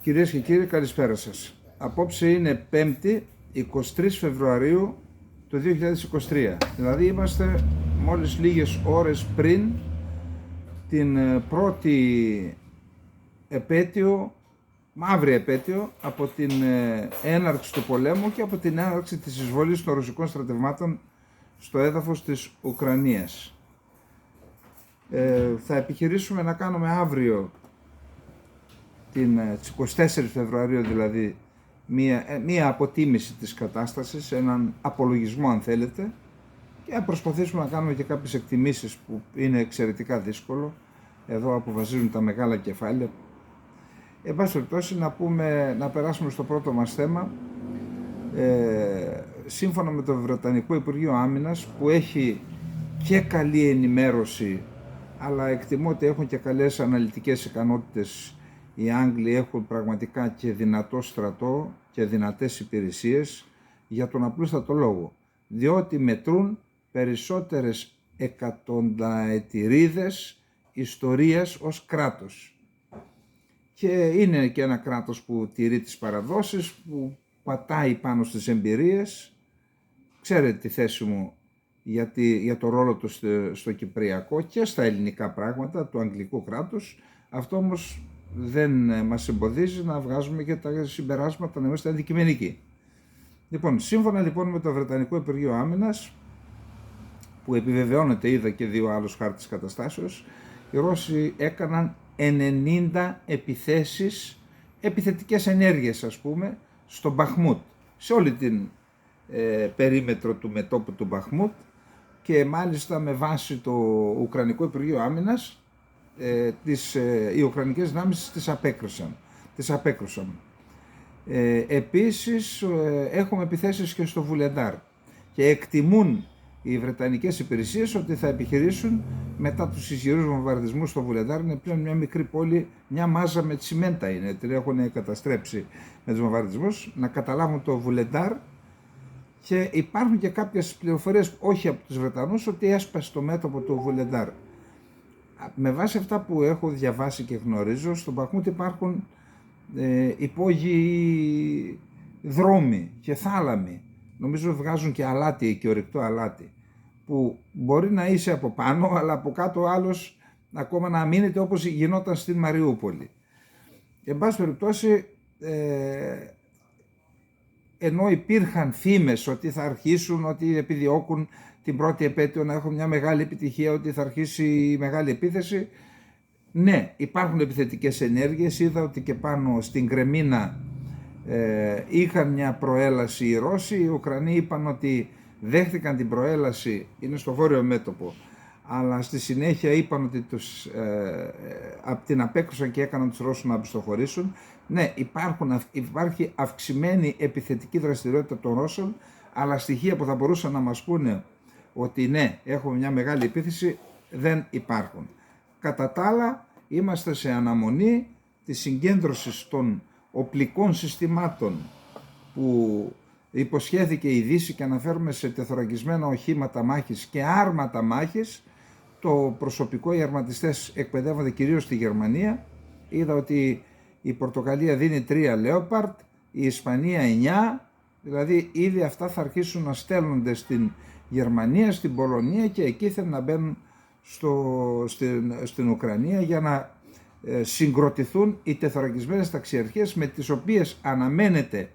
Κυρίες και κύριοι, καλησπέρα σας. Απόψε είναι 5η, 23 Φεβρουαρίου του 2023. Δηλαδή είμαστε μόλις λίγες ώρες πριν την πρώτη επέτειο, μαύρη επέτειο, από την έναρξη του πολέμου και από την έναρξη της εισβολής των ρωσικών στρατευμάτων στο έδαφος της Ουκρανίας. Θα επιχειρήσουμε να κάνουμε αύριο, τις 24 Φεβρουαρίου δηλαδή, μία αποτίμηση της κατάστασης, έναν απολογισμό αν θέλετε, και να προσπαθήσουμε να κάνουμε και κάποιες εκτιμήσεις που είναι εξαιρετικά δύσκολο. Εδώ αποφασίζουν τα μεγάλα κεφάλαια. Εν πάση περιπτώσει, να περάσουμε στο πρώτο μας θέμα. Σύμφωνα με το Βρετανικό Υπουργείο Άμυνας, που έχει και καλή ενημέρωση, αλλά εκτιμώ ότι έχουν και καλές αναλυτικές ικανότητες. Οι Άγγλοι έχουν πραγματικά και δυνατό στρατό και δυνατές υπηρεσίες, για τον απλούστατο λόγο, διότι μετρούν περισσότερες εκατονταετηρίδες ιστορίας ως κράτος. Και είναι και ένα κράτος που τηρεί τις παραδόσεις, που πατάει πάνω στις εμπειρίες. Ξέρετε τη θέση μου για το ρόλο του στο κυπριακό και στα ελληνικά πράγματα του αγγλικού κράτους. Αυτό όμως δεν μας εμποδίζει να βγάζουμε και τα συμπεράσματα, να είμαστε αντικειμενικοί. Λοιπόν, σύμφωνα λοιπόν με το Βρετανικό Υπουργείο Άμυνας, που επιβεβαιώνεται, είδα και δύο άλλους χάρτες καταστάσεως, οι Ρώσοι έκαναν 90 επιθέσεις, επιθετικές ενέργειες ας πούμε, στο Μπαχμούτ, σε όλη την περίμετρο του μετώπου του Μπαχμούτ, και μάλιστα με βάση το Ουκρανικό Υπουργείο Άμυνας, οι Ουκρανικές δυνάμεις τις απέκρουσαν. Επίσης έχουμε επιθέσεις και στο Βουλεντάρ, και εκτιμούν οι Βρετανικές υπηρεσίες ότι θα επιχειρήσουν, μετά τους ισχυρούς βομβαρδισμούς στο Βουλεντάρ, είναι πλέον μια μικρή πόλη, μια μάζα με τσιμέντα είναι, την έχουν καταστρέψει με τους βομβαρδισμούς, να καταλάβουν το Βουλεντάρ. Και υπάρχουν και κάποιες πληροφορίες, όχι από τους Βρετανούς, ότι έσπασε το μέτωπο του Βουλεντάρ. Με βάση αυτά που έχω διαβάσει και γνωρίζω, στον Μπαχμούτ υπάρχουν υπόγειοι δρόμοι και θάλαμοι. Νομίζω βγάζουν και αλάτι, και ορυκτό αλάτι, που μπορεί να είσαι από πάνω, αλλά από κάτω ο άλλος ακόμα να μείνεται, όπως γινόταν στην Μαριούπολη. Εν πάση περιπτώσει, ενώ υπήρχαν φήμες ότι θα αρχίσουν, ότι επιδιώκουν την πρώτη επέτειο να έχουν μια μεγάλη επιτυχία, ότι θα αρχίσει η μεγάλη επίθεση, ναι, υπάρχουν επιθετικές ενέργειες. Είδα ότι και πάνω στην Κρεμίνα είχαν μια προέλαση οι Ρώσοι. Οι Ουκρανοί είπαν ότι δέχτηκαν την προέλαση, είναι στο βόρειο μέτωπο, αλλά στη συνέχεια είπαν ότι την απέκρουσαν και έκαναν τους Ρώσους να απιστοχωρήσουν. Ναι, υπάρχει αυξημένη επιθετική δραστηριότητα των Ρώσων, αλλά στοιχεία που θα μπορούσαν να μας πούνε ότι ναι, έχουμε μια μεγάλη επίθεση, δεν υπάρχουν. Κατά τα άλλα, είμαστε σε αναμονή της συγκέντρωσης των οπλικών συστημάτων που υποσχέθηκε η Δύση, και αναφέρουμε σε τεθωρακισμένα οχήματα μάχης και άρματα μάχης. Το προσωπικό, οι αρματιστές εκπαιδεύονται κυρίως στη Γερμανία. Είδα ότι η Πορτογαλία δίνει 3 Leopard, η Ισπανία 9, δηλαδή ήδη αυτά θα αρχίσουν να στέλνονται στην Γερμανία, στην Πολωνία, και εκεί θέλουν να μπαίνουν στην Ουκρανία για να συγκροτηθούν οι τεθωρακισμένες ταξιαρχίες, με τις οποίες αναμένεται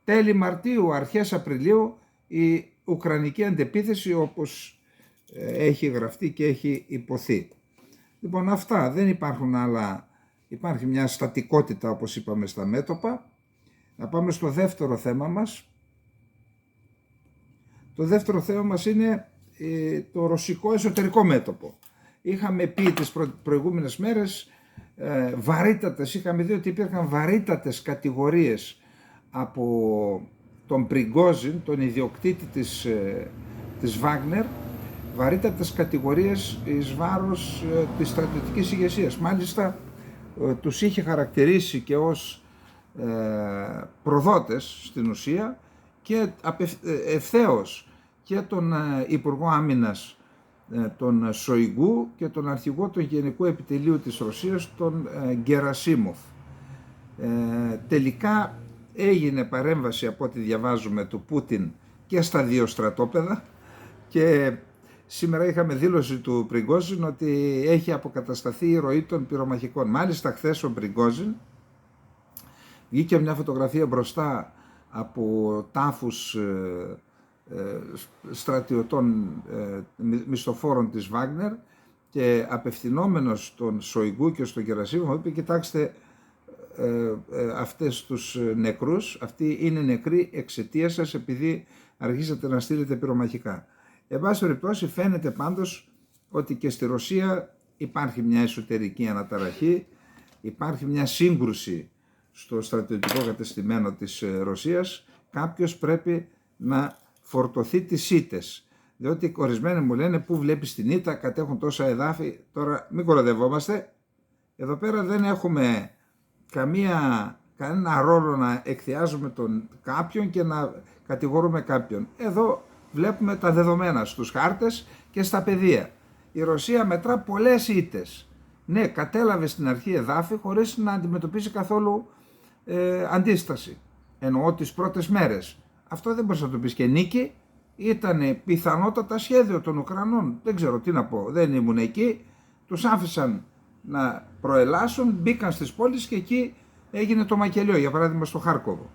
τέλη Μαρτίου, αρχές Απριλίου η Ουκρανική αντεπίθεση, όπως έχει γραφτεί και έχει υποθεί. Λοιπόν, αυτά, δεν υπάρχουν άλλα, υπάρχει μια στατικότητα όπως είπαμε στα μέτωπα. Να πάμε στο δεύτερο θέμα μας. Το δεύτερο θέμα μας είναι το ρωσικό εσωτερικό μέτωπο. Είχαμε πει τις προηγούμενες μέρες βαρύτατες, είχαμε δει ότι υπήρχαν βαρύτατες κατηγορίες από τον Πριγκόζιν, τον ιδιοκτήτη της Βάγνερ, βαρύτατες κατηγορίες εις βάρος της στρατιωτικής ηγεσίας. Μάλιστα τους είχε χαρακτηρίσει και ως προδότες στην ουσία, και ευθέως και τον Υπουργό Άμυνας τον Σοϊγκού και τον αρχηγό του Γενικού Επιτελείου της Ρωσίας, τον Γκερασίμοφ. Τελικά έγινε παρέμβαση, από ό,τι διαβάζουμε, του Πούτιν και στα δύο στρατόπεδα, και σήμερα είχαμε δήλωση του Πριγκόζιν ότι έχει αποκατασταθεί η ροή των πυρομαχικών. Μάλιστα χθες ο Πριγκόζιν βγήκε μια φωτογραφία μπροστά από τάφους στρατιωτών μισθοφόρων της Βάγνερ, και απευθυνόμενος στον Σοϊγκού και στον Γερασίμοβ είπε: κοιτάξτε, αυτές τους νεκρούς, αυτοί είναι νεκροί εξαιτίας σας, επειδή αρχίσατε να στείλετε πυρομαχικά. Εν πάση περιπτώσει, φαίνεται πάντως ότι και στη Ρωσία υπάρχει μια εσωτερική αναταραχή, υπάρχει μια σύγκρουση στο στρατιωτικό κατεστημένο της Ρωσίας. Κάποιος πρέπει να φορτωθεί τις ήττες, διότι ορισμένοι μου λένε: πού βλέπεις την ήττα, κατέχουν τόσα εδάφη. Τώρα μην κοροδευόμαστε, εδώ πέρα δεν έχουμε κανένα ρόλο να εκθιάζουμε τον κάποιον και να κατηγορούμε κάποιον. Εδώ βλέπουμε τα δεδομένα στους χάρτες και στα πεδία. Η Ρωσία μετρά πολλές ήττες. Ναι, κατέλαβε στην αρχή εδάφη χωρίς να αντιμετωπίσει καθόλου αντίσταση. Εννοώ τις πρώτες μέρες. Αυτό δεν μπορείς να το πεις και νίκη. Ήταν πιθανότατα σχέδιο των Ουκρανών. Δεν ξέρω τι να πω, δεν ήμουν εκεί. Τους άφησαν να προελάσουν, μπήκαν στις πόλεις και εκεί έγινε το μακελιό, για παράδειγμα στο Χάρκοβο.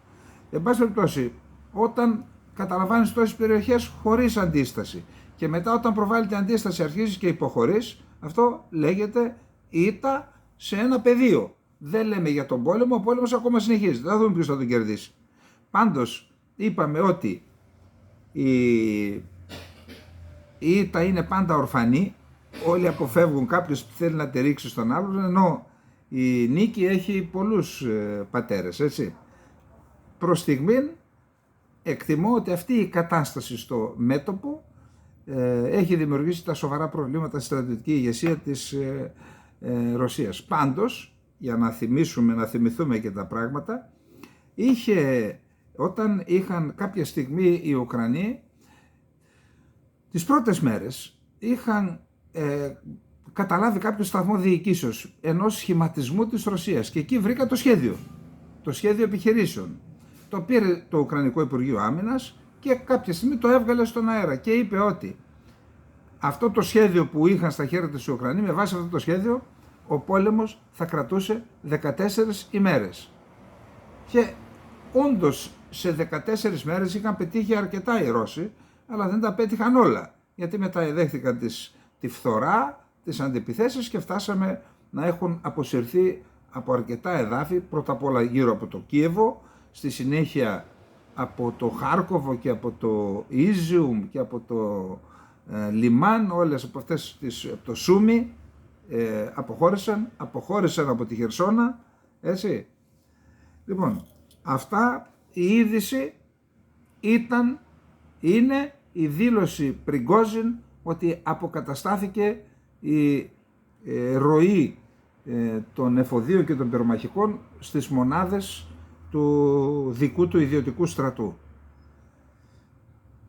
Εν πάση περιπτώσει, όταν καταλαμβάνεις τόσες περιοχές χωρίς αντίσταση και μετά όταν προβάλλεται αντίσταση αρχίζεις και υποχωρείς, αυτό λέγεται ήττα σε ένα πεδίο. Δεν λέμε για τον πόλεμο, ο πόλεμος ακόμα συνεχίζεται, θα δούμε ποιος θα τον κερδίσει. Πάντως είπαμε ότι η ήττα είναι πάντα ορφανή, όλοι αποφεύγουν κάποιος που θέλει να τη ρίξει στον άλλον, ενώ η νίκη έχει πολλούς πατέρες, έτσι. Προς στιγμήν εκτιμώ ότι αυτή η κατάσταση στο μέτωπο έχει δημιουργήσει τα σοβαρά προβλήματα στη στρατιωτική ηγεσία της Ρωσίας. Πάντως, για να θυμηθούμε και τα πράγματα, όταν είχαν κάποια στιγμή οι Ουκρανοί, τις πρώτες μέρες είχαν καταλάβει κάποιο σταθμό διοικήσεως ενός σχηματισμού της Ρωσίας, και εκεί βρήκα το σχέδιο επιχειρήσεων. Το πήρε το Ουκρανικό Υπουργείο Άμυνας και κάποια στιγμή το έβγαλε στον αέρα και είπε ότι αυτό το σχέδιο που είχαν στα χέρια της Ουκρανοί, με βάση αυτό το σχέδιο ο πόλεμος θα κρατούσε 14 ημέρες. Και όντως σε 14 μέρες είχαν πετύχει αρκετά οι Ρώσοι, αλλά δεν τα πέτυχαν όλα, γιατί μετά δέχτηκαν τη φθορά, τις αντιπιθέσεις και φτάσαμε να έχουν αποσυρθεί από αρκετά εδάφη, πρώτα απ' όλα γύρω από το Κίεβο, στη συνέχεια από το Χάρκοβο και από το Ιζιουμ και από το Λιμάν, όλες από αυτές από το Σούμι αποχώρησαν από τη Χερσόνα, έτσι. Λοιπόν, αυτά, η είδηση είναι η δήλωση Πριγκόζιν ότι αποκαταστάθηκε η ροή των εφοδίων και των πυρομαχικών στις μονάδες του δικού του ιδιωτικού στρατού.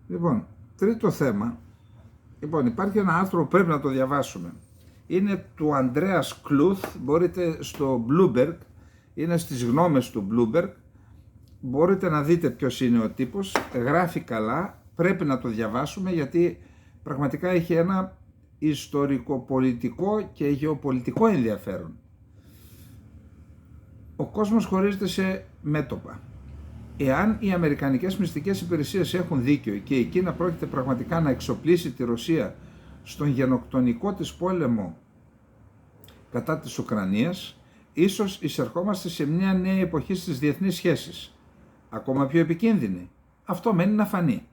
Λοιπόν, τρίτο θέμα. Λοιπόν, υπάρχει ένα άρθρο που πρέπει να το διαβάσουμε. Είναι του Ανδρέας Κλούθ, μπορείτε στο Bloomberg, είναι στις γνώμες του Bloomberg, μπορείτε να δείτε ποιος είναι ο τύπος, γράφει καλά, πρέπει να το διαβάσουμε γιατί πραγματικά έχει ένα ιστορικοπολιτικό και γεωπολιτικό ενδιαφέρον. Ο κόσμος χωρίζεται σε μέτωπα. Εάν οι αμερικανικές μυστικές υπηρεσίες έχουν δίκιο και η Κίνα πρόκειται πραγματικά να εξοπλίσει τη Ρωσία στον γενοκτονικό της πόλεμο κατά της Ουκρανίας, ίσως εισερχόμαστε σε μια νέα εποχή στις διεθνείς σχέσεις, ακόμα πιο επικίνδυνη. Αυτό μένει να φανεί.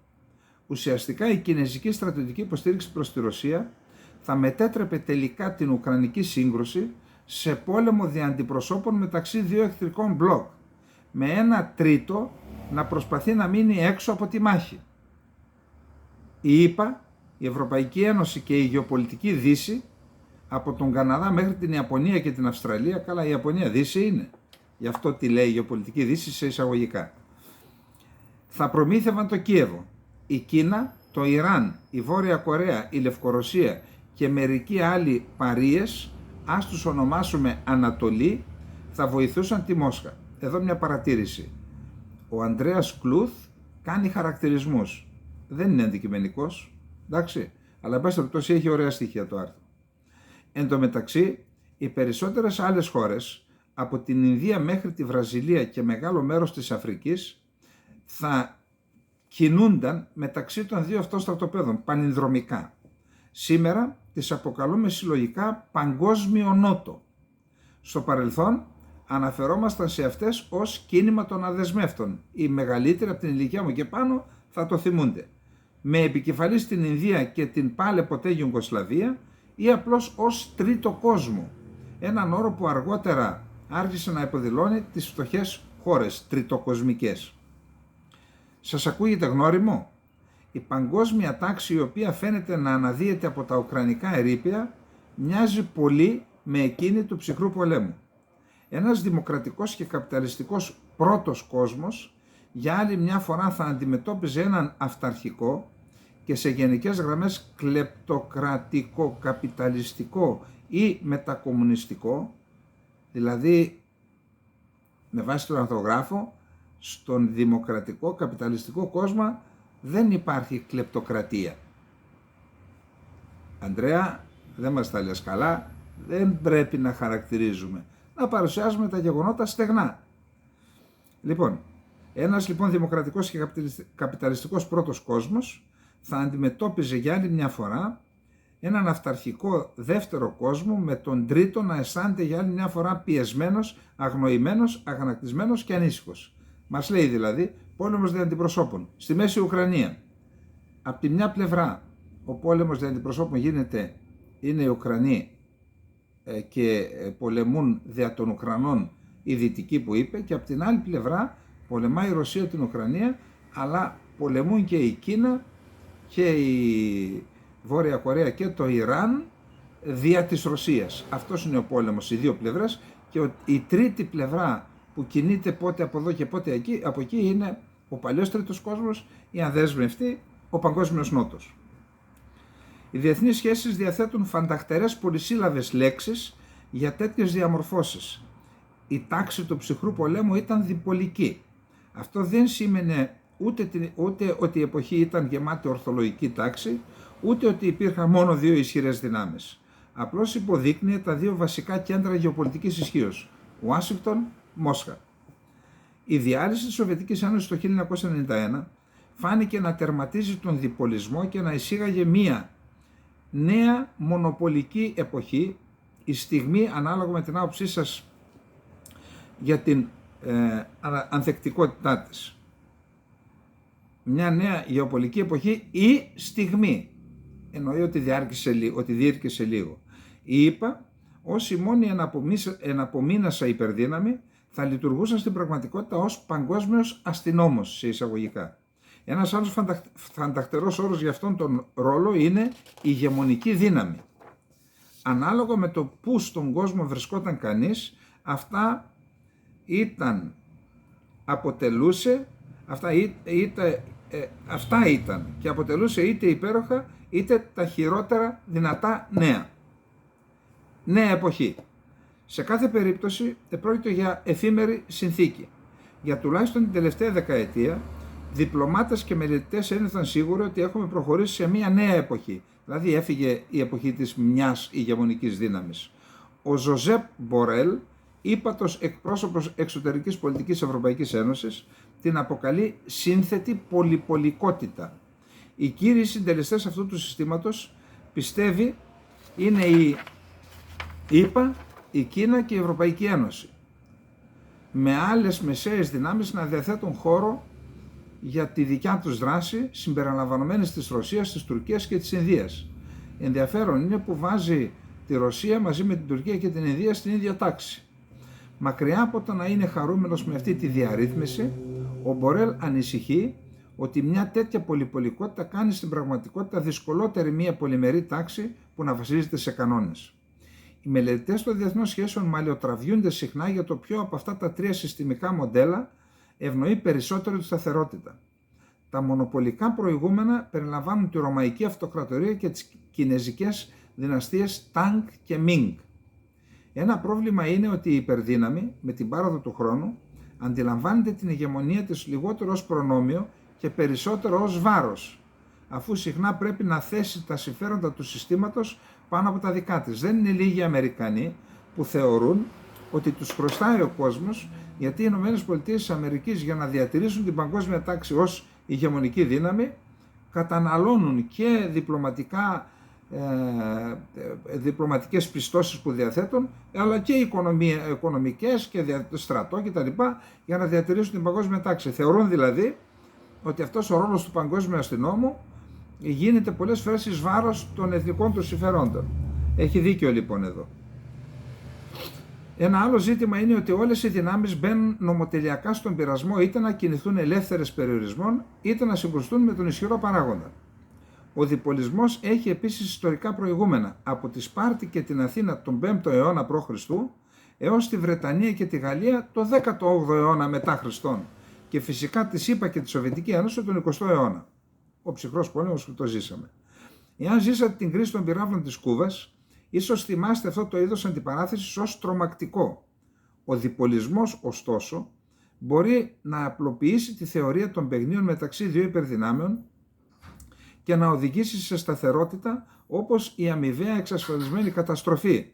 Ουσιαστικά η κινέζικη στρατιωτική υποστήριξη προς τη Ρωσία θα μετέτρεπε τελικά την Ουκρανική σύγκρουση σε πόλεμο διαντιπροσώπων μεταξύ δύο εχθρικών μπλοκ, με ένα τρίτο να προσπαθεί να μείνει έξω από τη μάχη. Η ΗΠΑ, η Ευρωπαϊκή Ένωση και η γεωπολιτική Δύση, από τον Καναδά μέχρι την Ιαπωνία και την Αυστραλία, καλά η Ιαπωνία Δύση είναι, γι' αυτό τη λέει η γεωπολιτική Δύση σε εισαγωγικά, θα προμήθευαν το Κίεβο. Η Κίνα, το Ιράν, η Βόρεια Κορέα, η Λευκορωσία και μερικοί άλλοι παρείες, ας τους ονομάσουμε Ανατολή, θα βοηθούσαν τη Μόσχα. εδώ μια παρατήρηση. Ο Ανδρέας Κλούθ κάνει χαρακτηρισμούς. Δεν είναι αντικειμενικός, εντάξει, αλλά εν πάση περιπτώσει έχει ωραία στοιχεία το άρθρο. Εν τω μεταξύ, οι περισσότερες άλλες χώρες, από την Ινδία μέχρι τη Βραζιλία και μεγάλο μέρος της Αφρικής, θα κινούνταν μεταξύ των δύο αυτών στρατοπέδων, πανινδρομικά. Σήμερα τις αποκαλούμε συλλογικά Παγκόσμιο Νότο. Στο παρελθόν αναφερόμασταν σε αυτές ως κίνημα των αδεσμεύτων. Οι μεγαλύτεροι από την ηλικία μου και πάνω θα το θυμούνται. Με επικεφαλή στην Ινδία και την πάλε ποτέ Ιουγκοσλαβία ή απλώς ως τρίτο κόσμο. Έναν όρο που αργότερα άρχισε να υποδηλώνει τις φτωχές χώρες, τριτοκοσμικές. Σας ακούγεται γνώριμο? Η παγκόσμια τάξη, η οποία φαίνεται να αναδύεται από τα ουκρανικά ερείπια, μοιάζει πολύ με εκείνη του ψυχρού πολέμου. Ένας δημοκρατικός και καπιταλιστικός πρώτος κόσμος για άλλη μια φορά θα αντιμετώπιζε έναν αυταρχικό και σε γενικές γραμμές κλεπτοκρατικό, καπιταλιστικό ή μετακομμουνιστικό, δηλαδή με βάση τον αρθρογράφο, στον δημοκρατικό καπιταλιστικό κόσμο δεν υπάρχει κλεπτοκρατία. Ανδρέα, δεν μας τα λες καλά, δεν πρέπει να χαρακτηρίζουμε, να παρουσιάζουμε τα γεγονότα στεγνά. Λοιπόν, ένας λοιπόν δημοκρατικός και καπιταλιστικός πρώτος κόσμος θα αντιμετώπιζε για άλλη μια φορά έναν αυταρχικό δεύτερο κόσμο με τον τρίτο να αισθάνεται για άλλη μια φορά πιεσμένος, αγνοημένος, αγανακτισμένος και ανήσυχος. Μας λέει δηλαδή πόλεμος δια αντιπροσώπων. Στη Μέση Ουκρανία, από τη μια πλευρά ο πόλεμος δια αντιπροσώπων είναι οι Ουκρανοί και πολεμούν δια των Ουκρανών οι Δυτικοί που είπε, και από την άλλη πλευρά πολεμάει η Ρωσία την Ουκρανία, αλλά πολεμούν και η Κίνα και η Βόρεια Κορέα και το Ιράν δια της Ρωσίας. Αυτός είναι ο πόλεμος, οι δύο πλευρές, και η τρίτη πλευρά που κινείται πότε από εδώ και πότε από εκεί είναι ο παλιός τρίτος κόσμος, η αδέσμευτη, ο Παγκόσμιος Νότος. Οι διεθνείς σχέσεις διαθέτουν φανταχτερές πολυσύλλαβες λέξεις για τέτοιες διαμορφώσεις. Η τάξη του ψυχρού πολέμου ήταν διπολική. Αυτό δεν σήμαινε ούτε ότι η εποχή ήταν γεμάτη ορθολογική τάξη, ούτε ότι υπήρχαν μόνο δύο ισχυρές δυνάμεις. Απλώς υποδείκνυε τα δύο βασικά κέντρα γεωπολιτικής ισχύως, Ουάσιγκτον, Μόσχα. Η διάλυση της Σοβιετικής Ένωσης το 1991 φάνηκε να τερματίζει τον διπολισμό και να εισήγαγε μία νέα μονοπολική εποχή, η στιγμή, ανάλογα με την άποψή σας για την ανθεκτικότητά της. Μια νέα γεωπολιτική εποχή ή στιγμή, εννοεί ότι διήρκησε λίγο. Η ΗΠΑ ως η μόνη εναπομείνασα υπερδύναμη θα λειτουργούσαν στην πραγματικότητα ως παγκόσμιος αστυνόμος, σε εισαγωγικά. Ένας άλλος φανταχτερός όρος για αυτόν τον ρόλο είναι η ηγεμονική δύναμη. Ανάλογα με το πού στον κόσμο βρισκόταν κανείς, αυτά ήταν και αποτελούσε είτε υπέροχα είτε τα χειρότερα δυνατά νέα. Νέα εποχή. Σε κάθε περίπτωση πρόκειται για εφήμερη συνθήκη. Για τουλάχιστον την τελευταία δεκαετία, διπλωμάτες και μελετητές ένιωθαν σίγουροι ότι έχουμε προχωρήσει σε μια νέα εποχή. Δηλαδή έφυγε η εποχή της μιας ηγεμονικής δύναμης. Ο Ζωζέπ Μπορέλ, ύπατος εκπρόσωπος εξωτερικής πολιτικής Ευρωπαϊκής Ένωσης, την αποκαλεί σύνθετη πολυπολικότητα. Οι κύριοι συντελεστές αυτού του συστήματος, πιστεύει, είναι η ΗΠΑ, η Κίνα και η Ευρωπαϊκή Ένωση, με άλλες μεσαίες δυνάμεις να διαθέτουν χώρο για τη δικιά τους δράση, συμπεριλαμβανομένης της Ρωσίας, της Τουρκίας και της Ινδίας. Ενδιαφέρον είναι που βάζει τη Ρωσία μαζί με την Τουρκία και την Ινδία στην ίδια τάξη. Μακριά από το να είναι χαρούμενος με αυτή τη διαρρύθμιση, ο Μπορέλ ανησυχεί ότι μια τέτοια πολυπολικότητα κάνει στην πραγματικότητα δυσκολότερη μια πολυμερή τάξη που να βασίζεται σε κανόνες. Οι μελετητές των διεθνών σχέσεων μαλλιοτραβιούνται συχνά για το ποιο από αυτά τα τρία συστημικά μοντέλα ευνοεί περισσότερο τη σταθερότητα. Τα μονοπολικά προηγούμενα περιλαμβάνουν τη Ρωμαϊκή Αυτοκρατορία και τις Κινεζικές δυναστείες Τανγκ και Μινγκ. Ένα πρόβλημα είναι ότι η υπερδύναμη με την πάροδο του χρόνου αντιλαμβάνεται την ηγεμονία της λιγότερο ως προνόμιο και περισσότερο ως βάρος, αφού συχνά πρέπει να θέσει τα συμφέροντα του συστήματος πάνω από τα δικά της. Δεν είναι λίγοι Αμερικανοί που θεωρούν ότι τους χρωστάει ο κόσμος, γιατί οι ΗΠΑ για να διατηρήσουν την παγκόσμια τάξη ως ηγεμονική δύναμη καταναλώνουν και διπλωματικές πιστώσεις που διαθέτουν, αλλά και οικονομικές και στρατό κτλ. Για να διατηρήσουν την παγκόσμια τάξη. Θεωρούν δηλαδή ότι αυτός ο ρόλος του παγκόσμιου αστυνόμου γίνεται πολλές φορές εις βάρος των εθνικών του συμφερόντων. Έχει δίκιο λοιπόν εδώ. Ένα άλλο ζήτημα είναι ότι όλες οι δυνάμεις μπαίνουν νομοτελειακά στον πειρασμό είτε να κινηθούν ελεύθερες περιορισμών είτε να συγκρουστούν με τον ισχυρό παράγοντα. Ο διπολισμός έχει επίσης ιστορικά προηγούμενα από τη Σπάρτη και την Αθήνα τον 5ο αιώνα π.Χ. έως τη Βρετανία και τη Γαλλία το 18ο αιώνα μετά Χριστόν και φυσικά τη ΣΥΠΑ και τη Σοβιετική Ένωση τον 20ο αιώνα. Ο ψυχρός πόλεμος που το ζήσαμε. Εάν ζήσατε την κρίση των πυράβλων της Κούβας, ίσως θυμάστε αυτό το είδος αντιπαράθεσης ως τρομακτικό. Ο διπολισμός, ωστόσο, μπορεί να απλοποιήσει τη θεωρία των παιχνίων μεταξύ δύο υπερδυνάμεων και να οδηγήσει σε σταθερότητα όπως η αμοιβαία εξασφαλισμένη καταστροφή,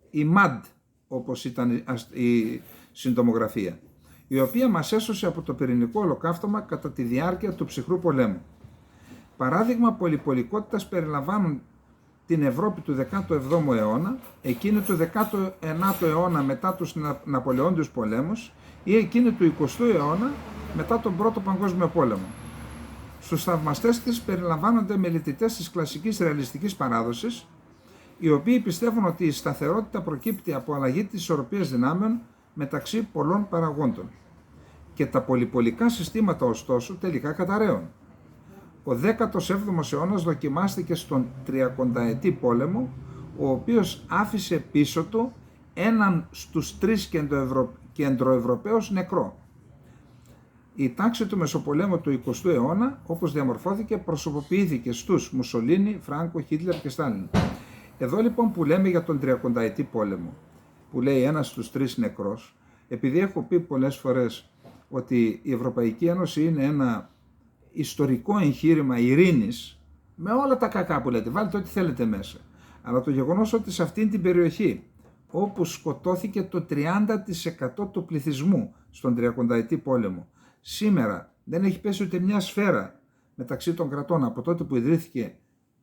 η MAD όπως ήταν η συντομογραφία, η οποία μας έσωσε από το πυρηνικό ολοκαύτωμα κατά τη διάρκεια του ψυχρού πολέμου. Παράδειγμα πολυπολικότητας περιλαμβάνουν την Ευρώπη του 17ου αιώνα, εκείνη του 19ου αιώνα μετά τους Ναπολεόντιους πολέμους ή εκείνη του 20ου αιώνα μετά τον Πρώτο Παγκόσμιο Πόλεμο. Στους θαυμαστές της περιλαμβάνονται μελετητές της κλασικής ρεαλιστικής παράδοσης, οι οποίοι πιστεύουν ότι η σταθερότητα προκύπτει από αλλαγή της ισορροπίας δυνάμεων μεταξύ πολλών παραγόντων. Και τα πολυπολικά συστήματα ωστόσο τελικά καταραίουν. Ο 17ος αιώνας δοκιμάστηκε στον 30ετή πόλεμο, ο οποίος άφησε πίσω του έναν στους 3 κεντροευρωπαίους νεκρό. Η τάξη του Μεσοπολέμου του 20ου αιώνα, όπως διαμορφώθηκε, προσωποποιήθηκε στους Μουσολίνι, Φράνκο, Χίτλερ και Στάλιν. Εδώ λοιπόν που λέμε για τον 30ετή πόλεμο, που λέει ένας στους 3 νεκρός, επειδή έχω πει πολλές φορές ότι η Ευρωπαϊκή Ένωση είναι ένα ιστορικό εγχείρημα ειρήνης, με όλα τα κακά που λέτε, βάλτε ό,τι θέλετε μέσα. Αλλά το γεγονός ότι σε αυτήν την περιοχή, όπου σκοτώθηκε το 30% του πληθυσμού στον 30ετή πόλεμο, σήμερα δεν έχει πέσει ούτε μια σφαίρα μεταξύ των κρατών από τότε που ιδρύθηκε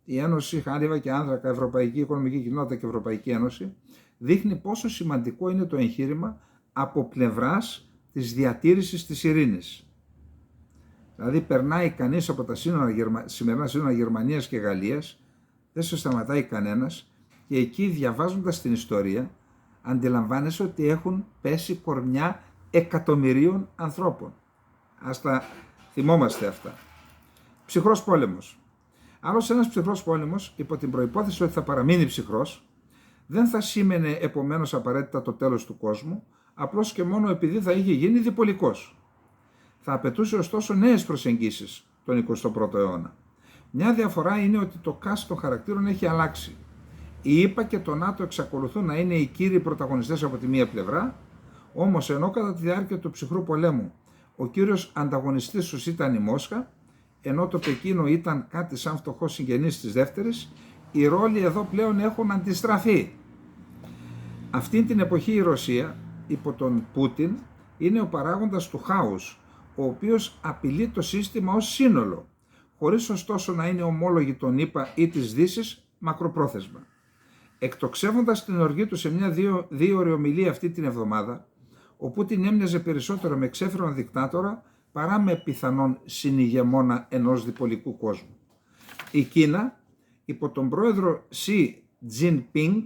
η Ένωση Χάλιβα και Άνθρακα, Ευρωπαϊκή Οικονομική Κοινότητα και Ευρωπαϊκή Ένωση, δείχνει πόσο σημαντικό είναι το εγχείρημα από πλευράς της διατήρησης της ειρήνης. Δηλαδή περνάει κανείς από τα σημερινά σύνορα Γερμανίας και Γαλλίας, δεν σε σταματάει κανένας και εκεί διαβάζοντας την ιστορία αντιλαμβάνεσαι ότι έχουν πέσει κορμιά εκατομμυρίων ανθρώπων. Ας τα θυμόμαστε αυτά. Ψυχρός πόλεμος. Άλλος ένας ψυχρός πόλεμος, υπό την προϋπόθεση ότι θα παραμείνει ψυχρός, δεν θα σήμαινε επομένως απαραίτητα το τέλος του κόσμου, απλώς και μόνο επειδή θα είχε γίνει διπολικός. Θα απαιτούσε ωστόσο νέες προσεγγίσεις τον 21ο αιώνα. Μια διαφορά είναι ότι το cast των χαρακτήρων έχει αλλάξει. Οι ΗΠΑ και το ΝΑΤΟ εξακολουθούν να είναι οι κύριοι πρωταγωνιστές από τη μία πλευρά, όμως ενώ κατά τη διάρκεια του ψυχρού πολέμου ο κύριος ανταγωνιστής τους ήταν η Μόσχα, ενώ το Πεκίνο ήταν κάτι σαν φτωχός συγγενής της δεύτερης, οι ρόλοι εδώ πλέον έχουν αντιστραφεί. Αυτή την εποχή η Ρωσία, υπό τον Πούτιν, είναι ο παράγοντας του χάους, ο οποίος απειλεί το σύστημα ως σύνολο, χωρίς ωστόσο να είναι ομόλογοι των ΗΠΑ ή της Δύσης μακροπρόθεσμα. Εκτοξεύοντας την οργή του σε μια δύο-ώρη ομιλία αυτή την εβδομάδα, ο Πούτιν έμοιαζε περισσότερο με ξέφρενο δικτάτορα παρά με πιθανόν συνηγεμόνα ενός διπολικού κόσμου. Η Κίνα, υπό τον πρόεδρο Xi Jinping,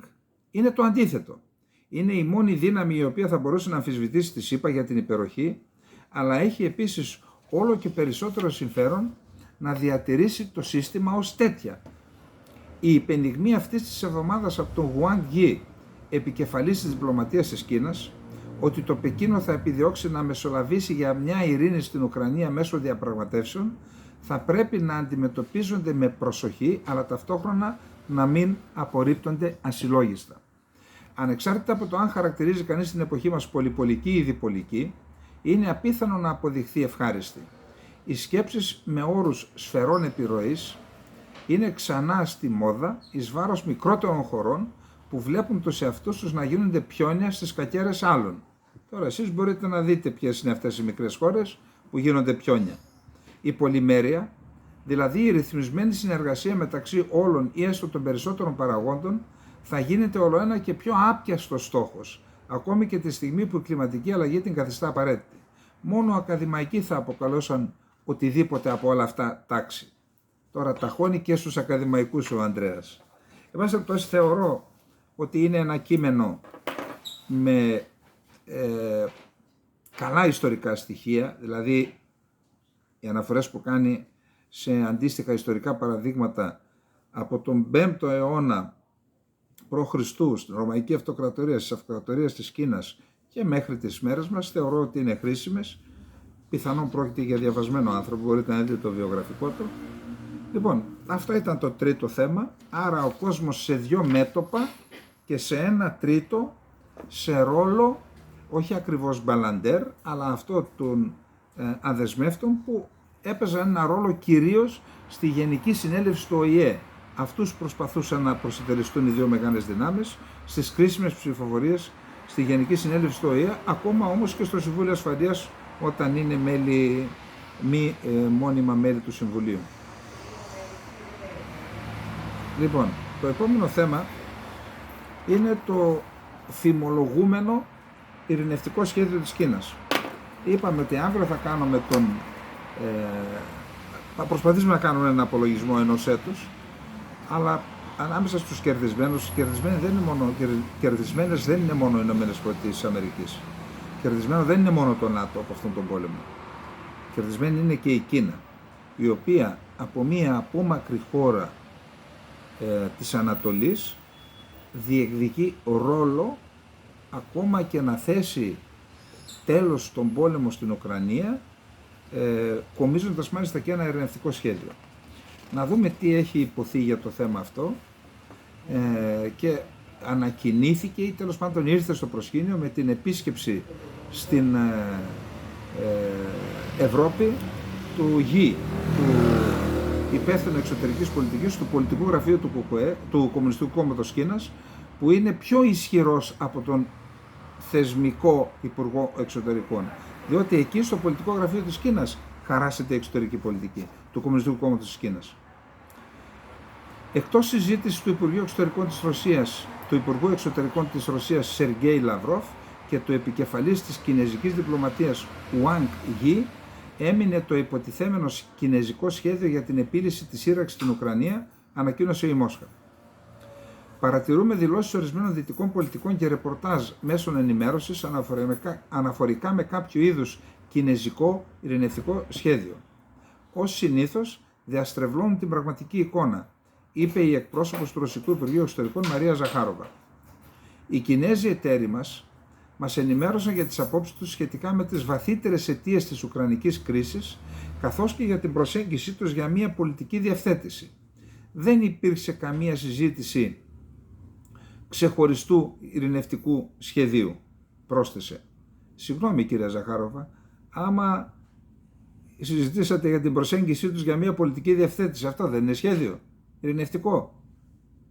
είναι το αντίθετο. Είναι η μόνη δύναμη η οποία θα μπορούσε να αμφισβητήσει τη ΣΥΠΑ για την υπεροχή, αλλά έχει επίσης όλο και περισσότερο συμφέρον να διατηρήσει το σύστημα ως τέτοια. Η υπενιγμή αυτής της εβδομάδας από τον Γουάνγκ Γι, επικεφαλής της διπλωματίας της Κίνας, ότι το Πεκίνο θα επιδιώξει να μεσολαβήσει για μια ειρήνη στην Ουκρανία μέσω διαπραγματεύσεων, θα πρέπει να αντιμετωπίζονται με προσοχή, αλλά ταυτόχρονα να μην απορρίπτονται ασυλλόγιστα. Ανεξάρτητα από το αν χαρακτηρίζει κανείς την εποχή μας πολυπολική ή διπολική, είναι απίθανο να αποδειχθεί ευχάριστη. Οι σκέψεις με όρους σφαιρών επιρροής είναι ξανά στη μόδα εις βάρος μικρότερων χωρών που βλέπουν τους εαυτούς τους να γίνονται πιόνια στις κακέρες άλλων. Τώρα εσείς μπορείτε να δείτε ποιες είναι αυτές οι μικρές χώρες που γίνονται πιόνια. Η πολυμέρεια, δηλαδή η ρυθμισμένη συνεργασία μεταξύ όλων ή έστω των περισσότερων παραγόντων, θα γίνεται ολοένα και πιο άπιαστος στόχος, ακόμη και τη στιγμή που η κλιματική αλλαγή την καθιστά απαραίτητη. Μόνο ακαδημαϊκοί θα αποκαλούσαν οτιδήποτε από όλα αυτά τάξη. Τώρα ταχώνει και στους ακαδημαϊκούς ο Ανδρέας. Εν πάση περιπτώσει, θεωρώ ότι είναι ένα κείμενο με καλά ιστορικά στοιχεία, δηλαδή οι αναφορές που κάνει σε αντίστοιχα ιστορικά παραδείγματα από τον 5ο αιώνα π.Χ. στην Ρωμαϊκή Αυτοκρατορία, στις αυτοκρατορίες της Κίνας και μέχρι τις μέρες μας, θεωρώ ότι είναι χρήσιμες. Πιθανόν πρόκειται για διαβασμένο άνθρωπο, μπορείτε να δείτε το βιογραφικό του. Λοιπόν, αυτό ήταν το τρίτο θέμα, άρα ο κόσμος σε δύο μέτωπα και σε ένα τρίτο σε ρόλο, όχι ακριβώς μπαλαντέρ, αλλά αυτό των αδεσμεύτων που έπαιζαν ένα ρόλο κυρίως στη Γενική Συνέλευση του ΟΗΕ. Αυτούς προσπαθούσαν να προσετεριστούν οι δύο μεγάλες δυνάμεις στις κρίσιμες ψηφοφορίες στη Γενική Συνέλευση του ΟΗΕ, ακόμα όμως και στο Συμβούλιο Ασφαλείας όταν είναι μέλη, μη μόνιμα μέλη του Συμβουλίου. Λοιπόν, το επόμενο θέμα είναι το φημολογούμενο ειρηνευτικό σχέδιο της Κίνας. Είπαμε ότι αύριο θα κάνουμε θα προσπαθήσουμε να κάνουμε ένα απολογισμό ενός έτους, αλλά ανάμεσα στους κερδισμένους, κερδισμένες δεν είναι μόνο οι Ηνωμένες Πολιτείες της Αμερικής. Κερδισμένο δεν είναι μόνο το ΝΑΤΟ από αυτόν τον πόλεμο. Κερδισμένη είναι και η Κίνα, η οποία από μία απόμακρη χώρα της Ανατολής διεκδικεί ρόλο ακόμα και να θέσει τέλος στον πόλεμο στην Ουκρανία, κομίζοντας μάλιστα και ένα ειρηνευτικό σχέδιο. Να δούμε τι έχει υποθεί για το θέμα αυτό και ανακοινήθηκε ή τέλος πάντων ήρθε στο προσκήνιο με την επίσκεψη στην Ευρώπη του ΓΙ, του υπεύθυνου εξωτερικής πολιτικής του πολιτικού γραφείου του ΚΚΕ, του Κομμουνιστικού Κόμματος Κίνας, που είναι πιο ισχυρός από τον θεσμικό Υπουργό Εξωτερικών, διότι εκεί στο πολιτικό γραφείο της Κίνας χαράσεται η εξωτερική πολιτική του Κομμουνιστικού Κόμματος της Κίνας. Εκτός συζήτησης του Υπουργείου Εξωτερικών της Ρωσίας, του Υπουργού Εξωτερικών της Ρωσίας Σεργέη Λαυρόφ και του επικεφαλής της κινέζικης διπλωματίας Ουάνγκ Γι, έμεινε το υποτιθέμενο κινέζικο σχέδιο για την επίλυση της σύραξης στην Ουκρανία, ανακοίνωσε η Μόσχα. Παρατηρούμε δηλώσεις ορισμένων δυτικών πολιτικών και ρεπορτάζ μέσων ενημέρωσης αναφορικά με κάποιο είδους κινέζικο ειρηνευτικό σχέδιο. Ως συνήθως, διαστρεβλώνουν την πραγματική εικόνα, είπε η εκπρόσωπος του Ρωσικού Υπουργείου Εξωτερικών Μαρία Ζαχάροβα. Οι Κινέζοι εταίροι μας ενημέρωσαν για τις απόψεις τους σχετικά με τις βαθύτερες αιτίες της Ουκρανικής κρίσης, καθώς και για την προσέγγιση τους για μια πολιτική διευθέτηση. Δεν υπήρξε καμία συζήτηση ξεχωριστού ειρηνευτικού σχεδίου, πρόσθεσε. Συγγνώμη κυρία Ζαχάροβα, άμα συζητήσατε για την προσέγγιση τους για μια πολιτική διευθέτηση, αυτό δεν είναι σχέδιο ειρηνευτικό?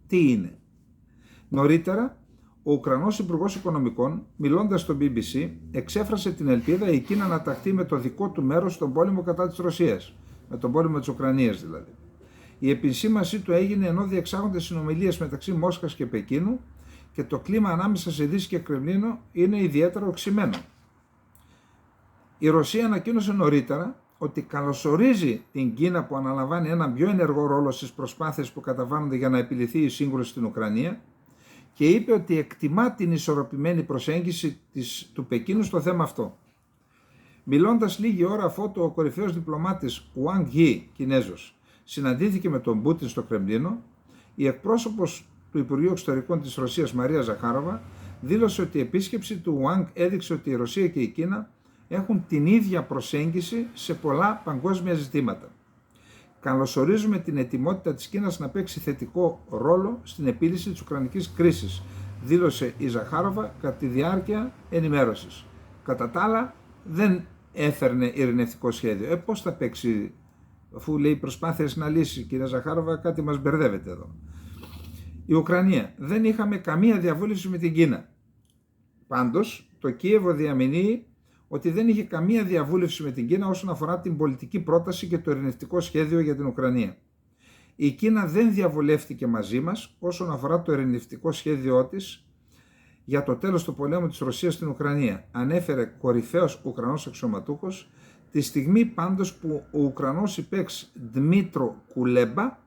Τι είναι? Νωρίτερα, ο Ουκρανός Υπουργός Οικονομικών, μιλώντας στο BBC, εξέφρασε την ελπίδα η Κίνα να ταχθεί με το δικό του μέρος στον πόλεμο κατά της Ρωσίας, με τον πόλεμο της Ουκρανίας δηλαδή. Η επισήμανσή του έγινε ενώ διεξάγονται συνομιλίες μεταξύ Μόσχας και Πεκίνου και το κλίμα ανάμεσα σε Δύση και Κρεμλίνο είναι ιδιαίτερα οξυμένο. Η Ρωσία ανακοίνωσε νωρίτερα ότι καλωσορίζει την Κίνα που αναλαμβάνει έναν πιο ενεργό ρόλο στις προσπάθειες που καταβάλλονται για να επιληθεί η σύγκρουση στην Ουκρανία και είπε ότι εκτιμά την ισορροπημένη προσέγγιση του Πεκίνου στο θέμα αυτό. Μιλώντας λίγη ώρα αφότου ο κορυφαίος διπλωμάτης Ουάνγκ Γι, Κινέζος, συναντήθηκε με τον Πούτιν στο Κρεμλίνο, η εκπρόσωπος του Υπουργείου Εξωτερικών της Ρωσίας Μαρία Ζαχάροβα δήλωσε ότι η επίσκεψη του Ουάνγκ έδειξε ότι η Ρωσία και η Κίνα έχουν την ίδια προσέγγιση σε πολλά παγκόσμια ζητήματα. Καλωσορίζουμε την ετοιμότητα της Κίνας να παίξει θετικό ρόλο στην επίλυση της Ουκρανικής κρίσης, δήλωσε η Ζαχάροβα κατά τη διάρκεια ενημέρωσης. Κατά τα άλλα, δεν έφερνε ειρηνευτικό σχέδιο. Πώς θα παίξει, αφού λέει προσπάθειες να λύσει, κυρία Ζαχάροβα, κάτι μας μπερδεύεται εδώ. Η Ουκρανία. Δεν είχαμε καμία διαβούλευση με την Κίνα. Πάντως, το Κίεβο διαμηνύει ότι δεν είχε καμία διαβούλευση με την Κίνα όσον αφορά την πολιτική πρόταση και το ειρηνευτικό σχέδιο για την Ουκρανία. Η Κίνα δεν διαβουλεύτηκε μαζί μας όσον αφορά το ειρηνευτικό σχέδιό της για το τέλος του πολέμου της Ρωσίας στην Ουκρανία, ανέφερε κορυφαίος Ουκρανός αξιωματούχος, τη στιγμή πάντως που ο Ουκρανός υπέξ Δμήτρο Κουλέμπα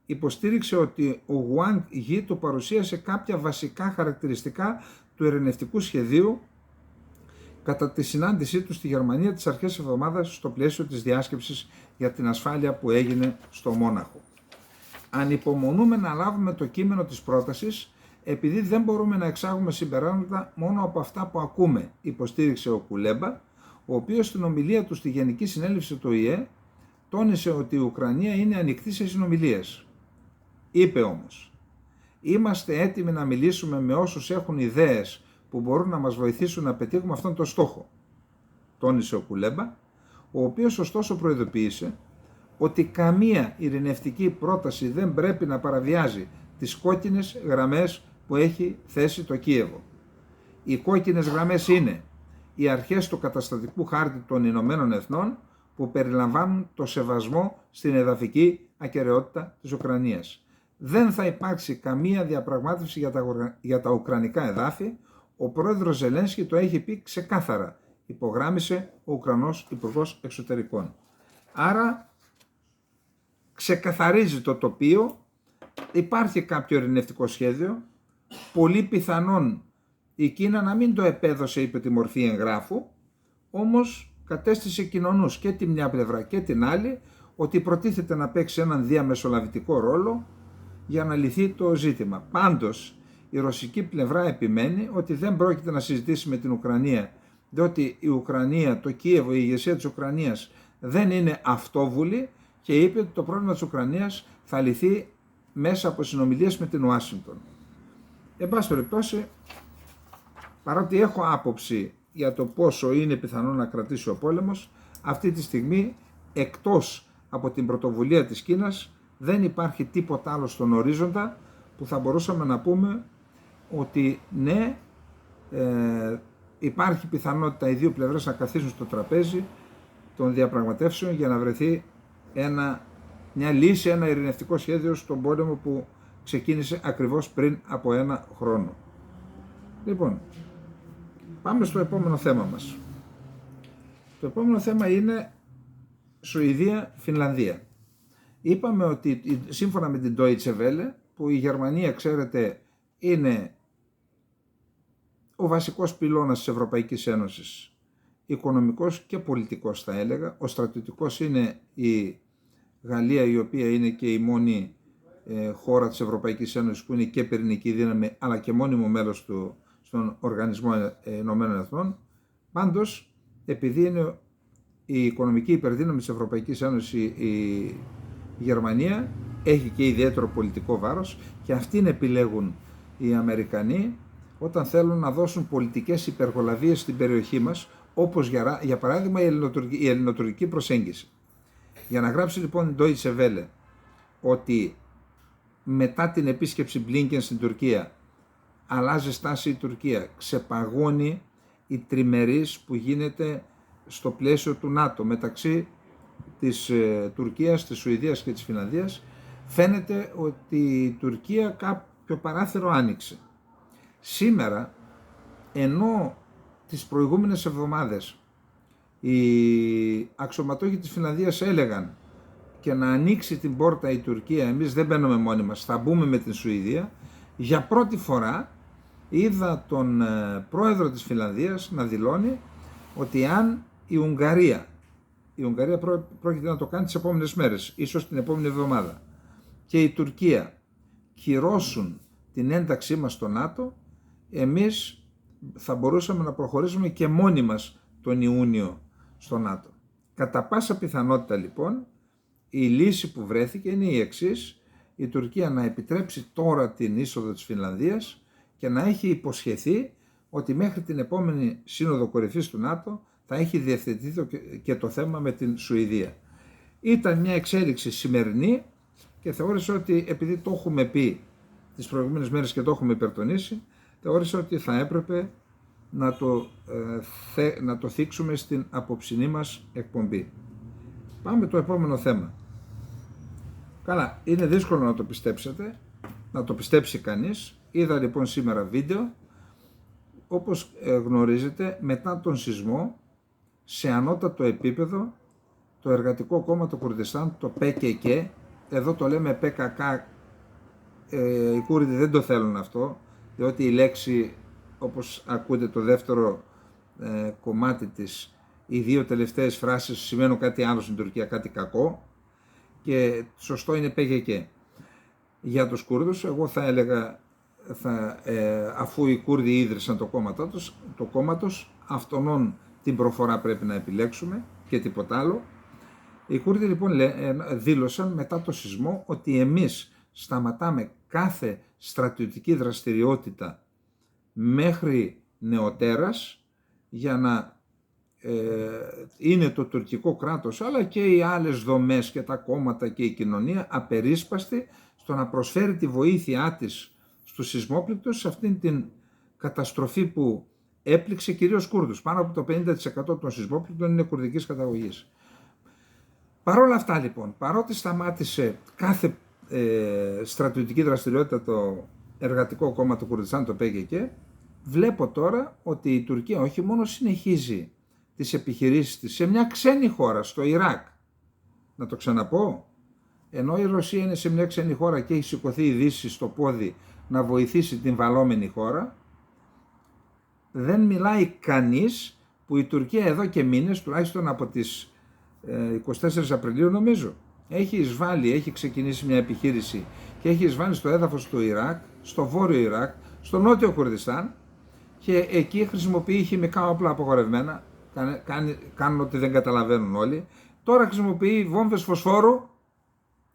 υποστήριξε ότι ο Γουάνγκ Γι του παρουσίασε κάποια βασικά χαρακτηριστικά του ειρηνευτικού σχεδίου κατά τη συνάντησή του στη Γερμανία τις αρχές της εβδομάδας στο πλαίσιο της διάσκεψης για την ασφάλεια που έγινε στο Μόναχο. Ανυπομονούμε να λάβουμε το κείμενο της πρότασης, επειδή δεν μπορούμε να εξάγουμε συμπεράσματα μόνο από αυτά που ακούμε, υποστήριξε ο Κουλέμπα, ο οποίος στην ομιλία του στη Γενική Συνέλευση του ΟΗΕ τόνισε ότι η Ουκρανία είναι ανοιχτή σε συνομιλίες. Είπε όμως, είμαστε έτοιμοι να μιλήσουμε με όσους έχουν ιδέες που μπορούν να μας βοηθήσουν να πετύχουμε αυτόν τον στόχο, τόνισε ο Κουλέμπα, ο οποίος ωστόσο προειδοποίησε ότι καμία ειρηνευτική πρόταση δεν πρέπει να παραβιάζει τις κόκκινες γραμμές που έχει θέσει το Κίεβο. Οι κόκκινες γραμμές είναι οι αρχές του καταστατικού χάρτη των Ηνωμένων Εθνών που περιλαμβάνουν το σεβασμό στην εδαφική ακεραιότητα της Ουκρανίας. Δεν θα υπάρξει καμία διαπραγμάτευση για τα ουκρανικά εδάφη. Ο πρόεδρος Ζελένσκι το έχει πει ξεκάθαρα, υπογράμμισε ο Ουκρανός Υπουργός Εξωτερικών. Άρα ξεκαθαρίζει το τοπίο, υπάρχει κάποιο ειρηνευτικό σχέδιο, πολύ πιθανόν η Κίνα να μην το επέδωσε υπό τη μορφή εγγράφου, όμως κατέστησε κοινωνούς και τη μια πλευρά και την άλλη ότι προτίθεται να παίξει έναν διαμεσολαβητικό ρόλο για να λυθεί το ζήτημα. Πάντως, η ρωσική πλευρά επιμένει ότι δεν πρόκειται να συζητήσει με την Ουκρανία, διότι η Ουκρανία, το Κίεβο, η ηγεσία της Ουκρανίας δεν είναι αυτόβουλη και είπε ότι το πρόβλημα της Ουκρανίας θα λυθεί μέσα από συνομιλίες με την Ουάσιγκτον. Εν πάση περιπτώσει, παρότι έχω άποψη για το πόσο είναι πιθανό να κρατήσει ο πόλεμος, αυτή τη στιγμή, εκτός από την πρωτοβουλία της Κίνας, δεν υπάρχει τίποτα άλλο στον ορίζοντα που θα μπορούσαμε να πούμε ότι ναι, υπάρχει πιθανότητα οι δύο πλευρές να καθίσουν στο τραπέζι των διαπραγματεύσεων για να βρεθεί μια λύση, ένα ειρηνευτικό σχέδιο στον πόλεμο που ξεκίνησε ακριβώς πριν από 1 χρόνο. Λοιπόν, πάμε στο επόμενο θέμα μας. Το επόμενο θέμα είναι Σουηδία-Φινλανδία. Είπαμε ότι σύμφωνα με την Deutsche Welle, που η Γερμανία, ξέρετε, είναι ο βασικός πυλώνας της Ευρωπαϊκής Ένωσης, οικονομικός και πολιτικός θα έλεγα. Ο στρατιωτικός είναι η Γαλλία, η οποία είναι και η μόνη χώρα της Ευρωπαϊκής Ένωσης που είναι και πυρηνική δύναμη αλλά και μόνιμο μέλος στον Οργανισμό Ηνωμένων Εθνών. Πάντως, επειδή είναι η οικονομική υπερδύναμη της Ευρωπαϊκής Ένωσης η Γερμανία, έχει και ιδιαίτερο πολιτικό βάρος και αυτήν επιλέγουν οι Αμερικανοί όταν θέλουν να δώσουν πολιτικές υπεργολαβίες στην περιοχή μας, όπως για παράδειγμα η ελληνοτουρκική προσέγγιση. Για να γράψει λοιπόν η Deutsche Welle ότι μετά την επίσκεψη Blinken στην Τουρκία αλλάζει στάση η Τουρκία, ξεπαγώνει η τριμερής που γίνεται στο πλαίσιο του ΝΑΤΟ μεταξύ της Τουρκίας, της Σουηδίας και της Φινλανδίας, φαίνεται ότι η Τουρκία κάποιο παράθυρο άνοιξε. Σήμερα, ενώ τις προηγούμενες εβδομάδες οι αξιωματούχοι της Φινλανδίας έλεγαν και να ανοίξει την πόρτα η Τουρκία, εμείς δεν μπαίνουμε μόνοι μας, θα μπούμε με την Σουηδία, για πρώτη φορά είδα τον πρόεδρο της Φινλανδίας να δηλώνει ότι αν η Ουγγαρία πρόκειται να το κάνει τις επόμενες μέρες, ίσως την επόμενη εβδομάδα, και η Τουρκία κυρώσουν την ένταξή μας στο ΝΑΤΟ, εμείς θα μπορούσαμε να προχωρήσουμε και μόνοι μας τον Ιούνιο στο ΝΑΤΟ. Κατά πάσα πιθανότητα λοιπόν η λύση που βρέθηκε είναι η εξής: η Τουρκία να επιτρέψει τώρα την είσοδο της Φινλανδίας και να έχει υποσχεθεί ότι μέχρι την επόμενη σύνοδο κορυφής του ΝΑΤΟ θα έχει διευθετηθεί και το θέμα με την Σουηδία. Ήταν μια εξέλιξη σημερινή και θεώρησα ότι, επειδή το έχουμε πει τις προηγούμενες μέρες και το έχουμε υπερτονίσει, θεώρησα ότι θα έπρεπε να το θίξουμε στην απόψινή μας εκπομπή. Πάμε το επόμενο θέμα. Καλά, είναι δύσκολο να το πιστέψετε, να το πιστέψει κανείς. Είδα λοιπόν σήμερα βίντεο. Όπως γνωρίζετε, μετά τον σεισμό, σε ανώτατο επίπεδο, το Εργατικό Κόμμα του Κουρδιστάν, το PKK, εδώ το λέμε PKK, οι Κούρδοι δεν το θέλουν αυτό, διότι η λέξη, όπως ακούτε το δεύτερο κομμάτι της, οι δύο τελευταίες φράσεις σημαίνουν κάτι άλλο στην Τουρκία, κάτι κακό, και σωστό είναι PKK. Για τους Κούρδους, εγώ θα έλεγα, αφού οι Κούρδοι ίδρυσαν το κόμμα τους, αυτόν την προφορά πρέπει να επιλέξουμε και τίποτα άλλο. Οι Κούρδοι λοιπόν δήλωσαν μετά το σεισμό ότι εμείς σταματάμε κάθε στρατιωτική δραστηριότητα μέχρι νεοτέρας για να είναι το τουρκικό κράτος, αλλά και οι άλλες δομές και τα κόμματα και η κοινωνία απερίσπαστη στο να προσφέρει τη βοήθειά της στους σεισμόπληκτους σε αυτήν την καταστροφή που έπληξε κυρίως Κούρδους. Πάνω από το 50% των σεισμόπληκτων είναι κουρδικής καταγωγής. Παρ' όλα αυτά λοιπόν, παρότι σταμάτησε κάθε στρατιωτική δραστηριότητα το Εργατικό Κόμμα του Κουρδιστάν, το PKK, βλέπω τώρα ότι η Τουρκία όχι μόνο συνεχίζει τις επιχειρήσεις της σε μια ξένη χώρα, στο Ιράκ. Να το ξαναπώ, ενώ η Ρωσία είναι σε μια ξένη χώρα και έχει σηκωθεί η Δύση στο πόδι να βοηθήσει την βαλόμενη χώρα, δεν μιλάει κανείς που η Τουρκία εδώ και μήνες, τουλάχιστον από τις 24 Απριλίου νομίζω, έχει εισβάλει, έχει ξεκινήσει μια επιχείρηση και έχει εισβάλει στο έδαφος του Ιράκ, στο βόρειο Ιράκ, στο νότιο Κουρδιστάν, και εκεί χρησιμοποιεί χημικά όπλα απαγορευμένα, κάνουν ότι δεν καταλαβαίνουν όλοι. Τώρα χρησιμοποιεί βόμβες φωσφόρου,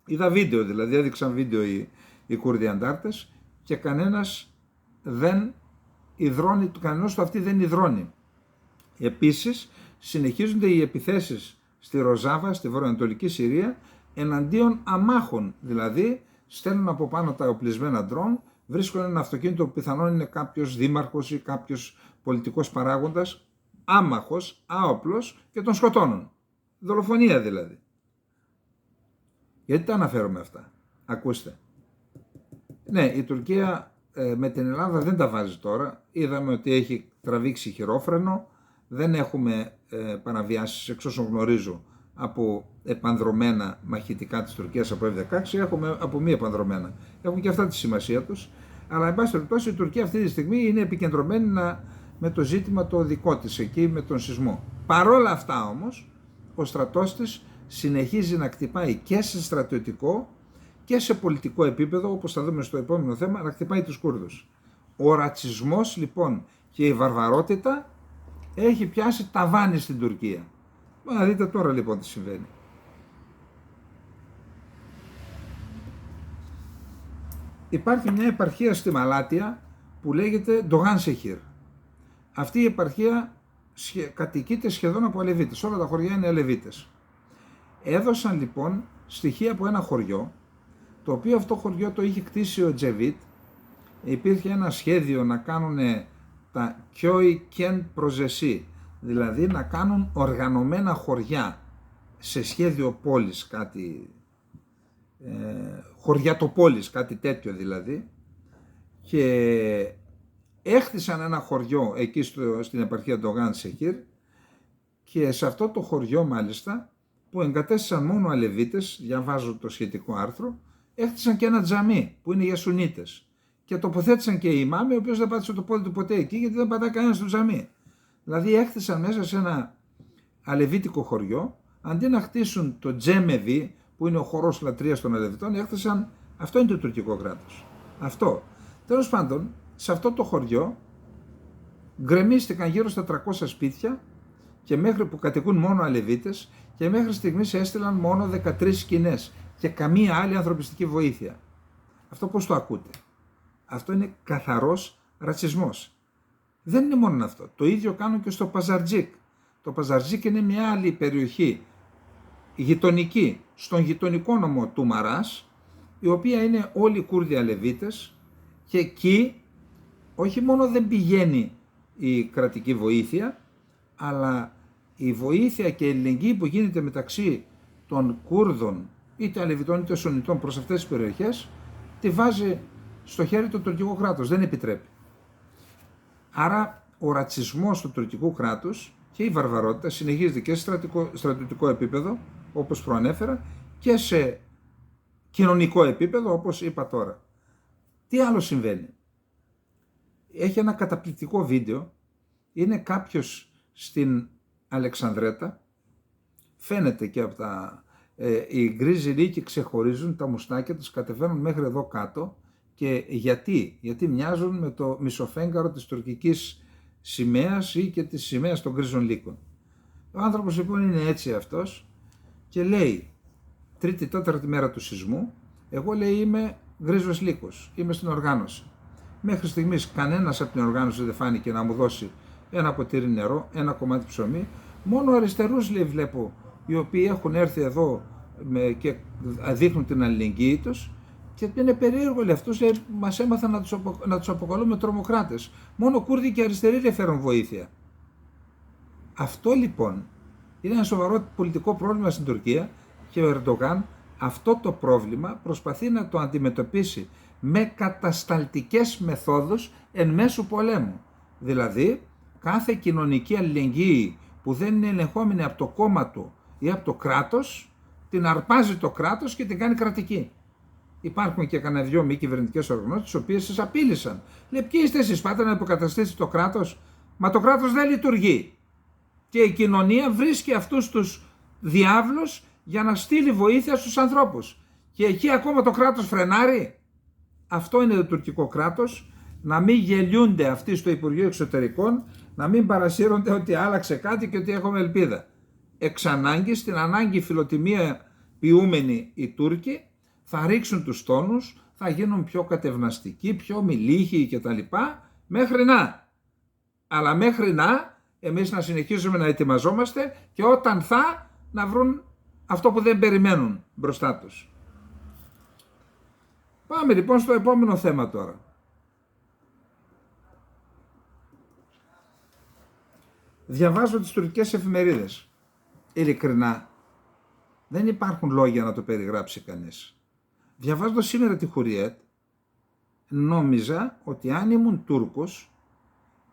είδα βίντεο δηλαδή, έδειξαν βίντεο οι Κούρδοι αντάρτες, και κανένας δεν υδρώνει, κανένας του αυτή δεν υδρώνει. Επίσης συνεχίζονται οι επιθέσεις στη Ροζάβα, στη βορειοανατολική Συρία, εναντίον αμάχων, δηλαδή στέλνουν από πάνω τα οπλισμένα ντρόν, βρίσκουν ένα αυτοκίνητο που πιθανόν είναι κάποιος δήμαρχος ή κάποιος πολιτικός παράγοντας, άμαχος, άοπλος, και τον σκοτώνουν. Δολοφονία δηλαδή. Γιατί τα αναφέρομαι αυτά? Ακούστε. Ναι, η Τουρκία με την Ελλάδα δεν τα βάζει τώρα. Είδαμε ότι έχει τραβήξει χειρόφρενο. Δεν έχουμε παραβιάσεις, εξ όσων γνωρίζω, από επανδρωμένα μαχητικά της Τουρκίας από F-16. Έχουμε από μη επανδρωμένα. Έχουν και αυτά τη σημασία τους. Αλλά, εν πάση περιπτώσει, η Τουρκία αυτή τη στιγμή είναι επικεντρωμένη με το ζήτημα το δικό της εκεί, με τον σεισμό. Παρόλα αυτά όμως, ο στρατός της συνεχίζει να χτυπάει και σε στρατιωτικό και σε πολιτικό επίπεδο, όπως θα δούμε στο επόμενο θέμα, να χτυπάει τους Κούρδους. Ο ρατσισμός λοιπόν και η βαρβαρότητα έχει πιάσει ταβάνι στην Τουρκία. Να δείτε τώρα λοιπόν τι συμβαίνει. Υπάρχει μια επαρχία στη Μαλάτια που λέγεται Ντογάνσεχιρ. Αυτή η επαρχία κατοικείται σχεδόν από Αλεβίτες. Όλα τα χωριά είναι Αλεβίτες. Έδωσαν λοιπόν στοιχεία από ένα χωριό, το οποίο αυτό χωριό το είχε κτίσει ο Τζεβίτ. Υπήρχε ένα σχέδιο να κάνουν τα Κιόι Κεν Προζεσί, δηλαδή να κάνουν οργανωμένα χωριά σε σχέδιο πόλης, κάτι χωριατοπόλης, κάτι τέτοιο δηλαδή, και έχτισαν ένα χωριό εκεί στην επαρχία Ντογάνσεχιρ, και σε αυτό το χωριό μάλιστα, που εγκατέστησαν μόνο Αλεβίτες, διαβάζω το σχετικό άρθρο, έχτισαν και ένα τζαμί που είναι για Σουνίτες, και τοποθέτησαν και ημάμι, ο οποίος δεν πάτησε το πόδι του ποτέ εκεί, γιατί δεν πατάει κανένα στο τζαμί. Δηλαδή έχτισαν μέσα σε ένα αλεβίτικο χωριό, αντί να χτίσουν το Τζέμεβι, που είναι ο χορός λατρείας των Αλεβιτών, έχτισαν, αυτό είναι το τουρκικό κράτος. Αυτό. Τέλος πάντων, σε αυτό το χωριό γκρεμίστηκαν γύρω στα 300 σπίτια, και μέχρι που κατοικούν μόνο Αλεβίτες, και μέχρι στιγμής έστειλαν μόνο 13 σκηνές και καμία άλλη ανθρωπιστική βοήθεια. Αυτό πώς το ακούτε? Αυτό είναι καθαρός ρατσισμός. Δεν είναι μόνο αυτό. Το ίδιο κάνουν και στο Παζαρτζίκ. Το Παζαρζίκ είναι μια άλλη περιοχή γειτονική, στον γειτονικό νομό του Μαράς, η οποία είναι όλοι Κούρδοι Αλεβίτες, και εκεί όχι μόνο δεν πηγαίνει η κρατική βοήθεια, αλλά η βοήθεια και η ελληνική που γίνεται μεταξύ των Κούρδων, είτε Αλεβιτών είτε Σουνιτών, προς αυτές τις περιοχές, τη βάζει στο χέρι το τουρκικό κράτος, δεν επιτρέπει. Άρα ο ρατσισμός του τουρκικού κράτους και η βαρβαρότητα συνεχίζεται και σε στρατιωτικό επίπεδο, όπως προανέφερα, και σε κοινωνικό επίπεδο, όπως είπα τώρα. Τι άλλο συμβαίνει? Έχει ένα καταπληκτικό βίντεο, είναι κάποιος στην Αλεξανδρέτα, φαίνεται και από οι γκρίζοι λύκοι ξεχωρίζουν, τα μουστάκια τους κατεβαίνουν μέχρι εδώ κάτω. Και γιατί μοιάζουν με το μισοφέγγαρο της τουρκικής σημαίας ή και της σημαίας των γκρίζων λύκων. Ο άνθρωπος λοιπόν είναι έτσι αυτός και λέει, τρίτη-τέταρτη μέρα του σεισμού, εγώ λέει είμαι γκρίζος λύκος, είμαι στην οργάνωση. Μέχρι στιγμής κανένας από την οργάνωση δεν φάνηκε να μου δώσει ένα ποτήρι νερό, ένα κομμάτι ψωμί. Μόνο αριστερούς λέει βλέπω, οι οποίοι έχουν έρθει εδώ και δείχνουν την αλληλεγγύη τους. Και είναι περίεργο, λέει, αυτούς μας έμαθαν να τους αποκαλούμε τρομοκράτες. Μόνο Κούρδοι και αριστεροί λέει φέρουν βοήθεια. Αυτό λοιπόν είναι ένα σοβαρό πολιτικό πρόβλημα στην Τουρκία και ο Ερντογάν αυτό το πρόβλημα προσπαθεί να το αντιμετωπίσει με κατασταλτικές μεθόδους εν μέσω πολέμου. Δηλαδή κάθε κοινωνική αλληλεγγύη που δεν είναι ελεγχόμενη από το κόμμα του ή από το κράτος, την αρπάζει το κράτος και την κάνει κρατική. Υπάρχουν και κανένα δυο μη κυβερνητικές οργανώσεις, τις οποίες σας απείλησαν. Λέει, ποιοι είστε εσείς, πάτε να υποκαταστήσετε το κράτος? Μα το κράτος δεν λειτουργεί. Και η κοινωνία βρίσκει αυτούς τους διάβλους για να στείλει βοήθεια στους ανθρώπους. Και εκεί ακόμα το κράτος φρενάρει. Αυτό είναι το τουρκικό κράτος. Να μην γελιούνται αυτοί στο Υπουργείο Εξωτερικών, να μην παρασύρονται ότι άλλαξε κάτι και ότι έχουμε ελπίδα. Εξ ανάγκης, στην ανάγκη φιλοτιμία ποιούμενοι οι Τούρκοι, θα ρίξουν τους τόνους, θα γίνουν πιο κατευναστικοί, πιο μιλήχοι κτλ. Μέχρι να. Αλλά μέχρι να, εμείς να συνεχίσουμε να ετοιμαζόμαστε και όταν θα, να βρουν αυτό που δεν περιμένουν μπροστά τους. Πάμε λοιπόν στο επόμενο θέμα τώρα. Διαβάζω τις τουρκικές εφημερίδες. Ειλικρινά, δεν υπάρχουν λόγια να το περιγράψει κανείς. Διαβάζοντας σήμερα τη Χουριέτ, νόμιζα ότι αν ήμουν Τούρκος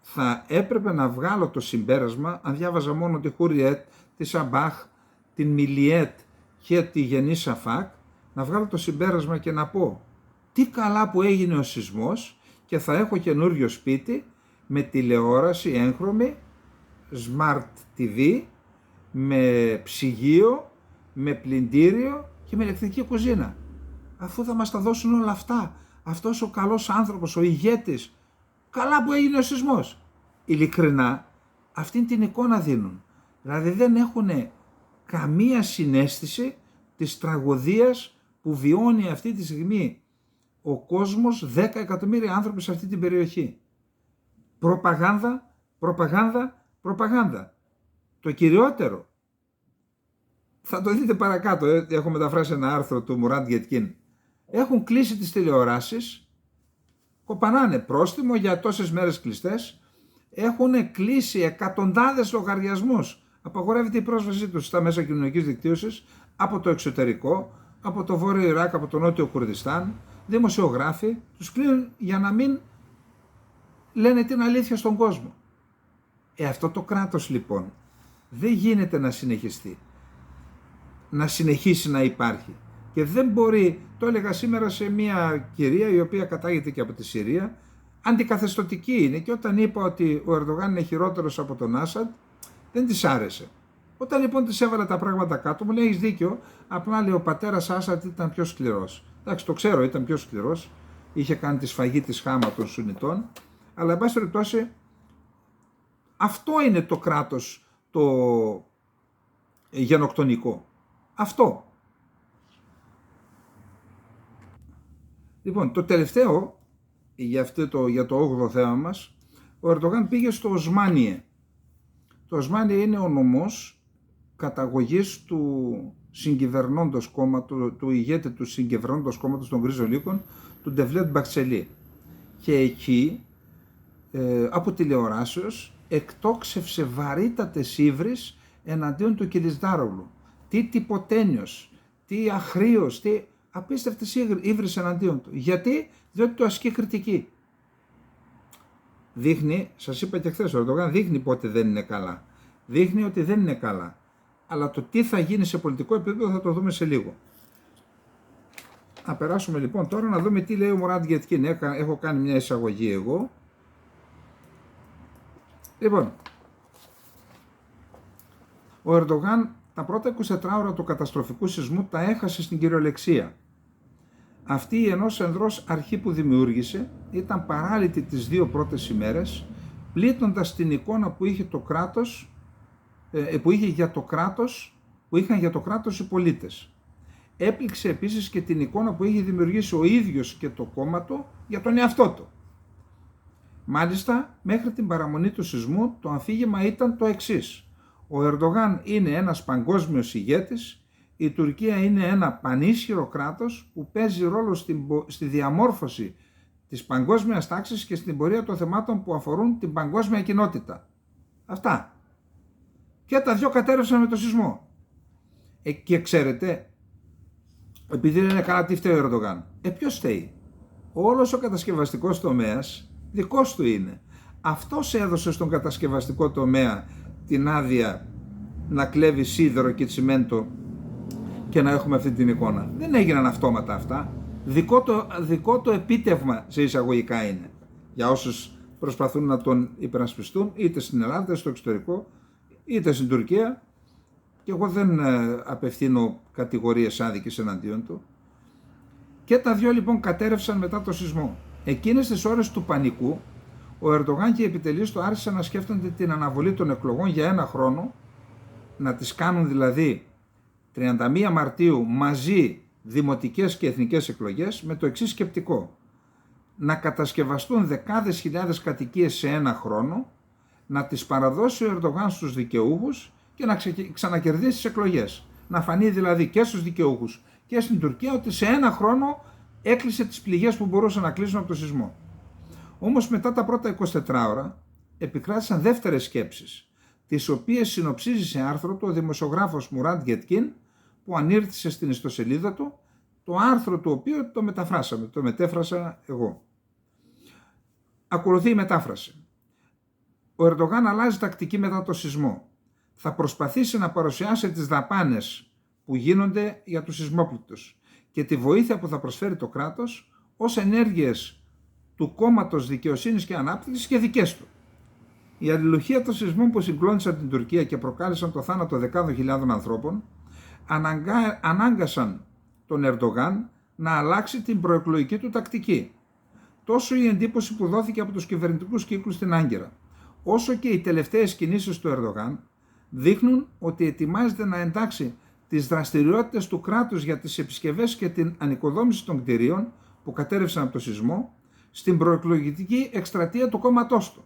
θα έπρεπε να βγάλω το συμπέρασμα, αν διάβαζα μόνο τη Χουριέτ, τη Σαμπάχ, την Μιλιέτ και τη Γενή Σαφάκ, να βγάλω το συμπέρασμα και να πω τι καλά που έγινε ο σεισμός και θα έχω καινούριο σπίτι με τηλεόραση έγχρωμη, Smart TV, με ψυγείο, με πλυντήριο και με ηλεκτρική κουζίνα. Αφού θα μας τα δώσουν όλα αυτά, αυτός ο καλός άνθρωπος, ο ηγέτης, καλά που έγινε ο σεισμός. Ειλικρινά, αυτήν την εικόνα δίνουν. Δηλαδή δεν έχουν καμία συναίσθηση της τραγωδίας που βιώνει αυτή τη στιγμή ο κόσμος, 10 εκατομμύρια άνθρωποι σε αυτή την περιοχή. Προπαγάνδα, προπαγάνδα, προπαγάνδα. Το κυριότερο, θα το δείτε παρακάτω, έχω μεταφράσει ένα άρθρο του Μουράντ Γετκίν. Έχουν κλείσει τις τηλεοράσεις, κοπανάνε πρόστιμο για τόσες μέρες κλειστές, έχουν κλείσει εκατοντάδες λογαριασμούς. Απαγορεύεται η πρόσβασή τους στα μέσα κοινωνικής δικτύωσης από το εξωτερικό, από το Βόρειο Ιράκ, από το Νότιο Κουρδιστάν. Δημοσιογράφοι τους κλείνουν για να μην λένε την αλήθεια στον κόσμο. Αυτό το κράτος λοιπόν δεν γίνεται να συνεχιστεί, να συνεχίσει να υπάρχει. Και δεν μπορεί, το έλεγα σήμερα σε μια κυρία η οποία κατάγεται και από τη Συρία, αντικαθεστωτική είναι, και όταν είπα ότι ο Ερντογάν είναι χειρότερος από τον Άσαντ, δεν της άρεσε. Όταν λοιπόν της έβαλα τα πράγματα κάτω, μου λέει έχεις δίκιο, απλά λέει ο πατέρας Άσαντ ήταν πιο σκληρός. Εντάξει, το ξέρω, ήταν πιο σκληρός, είχε κάνει τη σφαγή της Χάμα των Σουνιτών, αλλά εν πάση περιπτώσει αυτό είναι το κράτος το γενοκτονικό. Αυτό. Λοιπόν, το τελευταίο, για το 8ο θέμα μας, ο Ερντογάν πήγε στο Οσμάνιε. Το Οσμάνι είναι ο νομός καταγωγής του συγκυβερνώντος κόμματος, του ηγέτη του συγκυβερνώντος κόμματος των Γκρίζων Λύκων, του Ντεβλέτ Μπαξελή. Και εκεί, από τηλεοράσεως, εκτόξευσε βαρύτατες ύβρις εναντίον του Κιλισδάρογλου. Τι τυποτένιος, τι αχρήος, τι απίστευτες ύβρις εναντίον του. Γιατί? Διότι του ασκεί κριτική. Δείχνει, σας είπα και χθες, ο Ερντογάν δείχνει πότε δεν είναι καλά. Δείχνει ότι δεν είναι καλά. Αλλά το τι θα γίνει σε πολιτικό επίπεδο θα το δούμε σε λίγο. Να περάσουμε λοιπόν τώρα να δούμε τι λέει ο Μουράντ Γετκίν. Έχω κάνει μια εισαγωγή εγώ. Λοιπόν, ο Ερντογάν τα πρώτα 24 ώρα του καταστροφικού σεισμού τα έχασε στην κυριολεξία. Αυτή η ενός ενδρός αρχή που δημιούργησε ήταν παράλυτη τις 2 πρώτες ημέρες, πλήττοντας την εικόνα που είχε το κράτος, που είχαν για το κράτος οι πολίτες. Έπληξε επίσης και την εικόνα που είχε δημιουργήσει ο ίδιος και το κόμμα του για τον εαυτό του. Μάλιστα, μέχρι την παραμονή του σεισμού το αφήγημα ήταν το εξής. Ο Ερντογάν είναι ένας παγκόσμιος ηγέτης, η Τουρκία είναι ένα πανίσχυρο κράτος που παίζει ρόλο στη διαμόρφωση της παγκόσμιας τάξης και στην πορεία των θεμάτων που αφορούν την παγκόσμια κοινότητα. Αυτά. Και τα 2 κατέρευσαν με το σεισμό. Και ξέρετε, επειδή δεν είναι καλά, τι φταίει ο Ερντογάν? Ποιος φταίει? Όλος ο κατασκευαστικός τομέας δικός του είναι. Αυτός έδωσε στον κατασκευαστικό τομέα την άδεια να κλέβει σίδερο και τσιμέντο και να έχουμε αυτή την εικόνα. Δεν έγιναν αυτόματα αυτά. Δικό το επίτευγμα σε εισαγωγικά είναι. Για όσους προσπαθούν να τον υπερασπιστούν είτε στην Ελλάδα, είτε στο εξωτερικό, είτε στην Τουρκία. Και εγώ δεν απευθύνω κατηγορίες άδικες εναντίον του. Και τα 2 λοιπόν κατέρευσαν μετά το σεισμό. Εκείνες τις ώρες του πανικού, ο Ερντογάν και οι επιτελείς του άρχισαν να σκέφτονται την αναβολή των εκλογών για 1 χρόνο, να τις κάνουν δηλαδή 31 Μαρτίου μαζί δημοτικές και εθνικές εκλογές, με το εξής σκεπτικό: να κατασκευαστούν δεκάδες χιλιάδες κατοικίες σε 1 χρόνο, να τις παραδώσει ο Ερντογάν στους δικαιούχους και να ξανακερδίσει τις εκλογές. Να φανεί δηλαδή και στους δικαιούχους και στην Τουρκία ότι σε 1 χρόνο έκλεισε τις πληγές που μπορούσαν να κλείσουν από το σεισμό. Όμως μετά τα πρώτα 24 ώρα επικράτησαν δεύτερες σκέψεις, τις οποίες συνοψίζει σε άρθρο του ο δημοσιογράφος Μουράντ Γετκίν, που ανήρτησε στην ιστοσελίδα του, το άρθρο του οποίου το μετέφρασα εγώ. Ακολουθεί η μετάφραση. Ο Ερντογάν αλλάζει τακτική μετά το σεισμό. Θα προσπαθήσει να παρουσιάσει τις δαπάνες που γίνονται για τους σεισμόπληκτους και τη βοήθεια που θα προσφέρει το κράτος ως ενέργειες του κόμματος Δικαιοσύνης και Ανάπτυξης και δικές του. Η αλληλουχία των σεισμών που συγκλώνησαν την Τουρκία και προκάλεσαν το θάνατο δεκάδων χιλιάδων ανθρώπων ανάγκασαν τον Ερντογάν να αλλάξει την προεκλογική του τακτική. Τόσο η εντύπωση που δόθηκε από τους κυβερνητικούς κύκλους στην Άγκυρα, όσο και οι τελευταίες κινήσεις του Ερντογάν δείχνουν ότι ετοιμάζεται να εντάξει τις δραστηριότητες του κράτους για τις επισκευές και την ανοικοδόμηση των κτηρίων που κατέρευσαν από το σεισμό στην προεκλογική εκστρατεία του κόμματός του.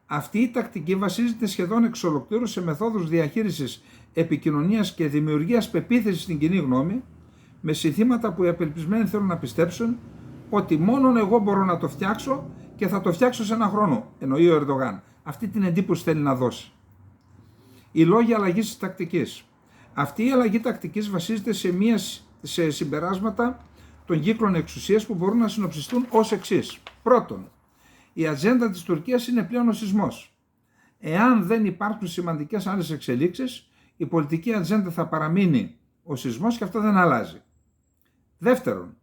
Αυτή η τακτική βασίζεται σχεδόν εξ ολοκλήρου σε μεθόδους διαχείρισης επικοινωνίας και δημιουργίας πεποίθησης στην κοινή γνώμη, με συνθήματα που οι απελπισμένοι θέλουν να πιστέψουν ότι μόνον εγώ μπορώ να το φτιάξω και θα το φτιάξω σε 1 χρόνο, εννοεί ο Ερντογάν. Αυτή την εντύπωση θέλει να δώσει. Οι λόγοι αλλαγής της τακτικής. Αυτή η αλλαγή τακτικής βασίζεται σε συμπεράσματα των κύκλων εξουσίας που μπορούν να συνοψιστούν ως εξής. Πρώτον, η ατζέντα της Τουρκίας είναι πλέον ο σεισμός. Εάν δεν υπάρχουν σημαντικές άλλες εξελίξεις, η πολιτική ατζέντα θα παραμείνει ο σεισμός και αυτό δεν αλλάζει. Δεύτερον,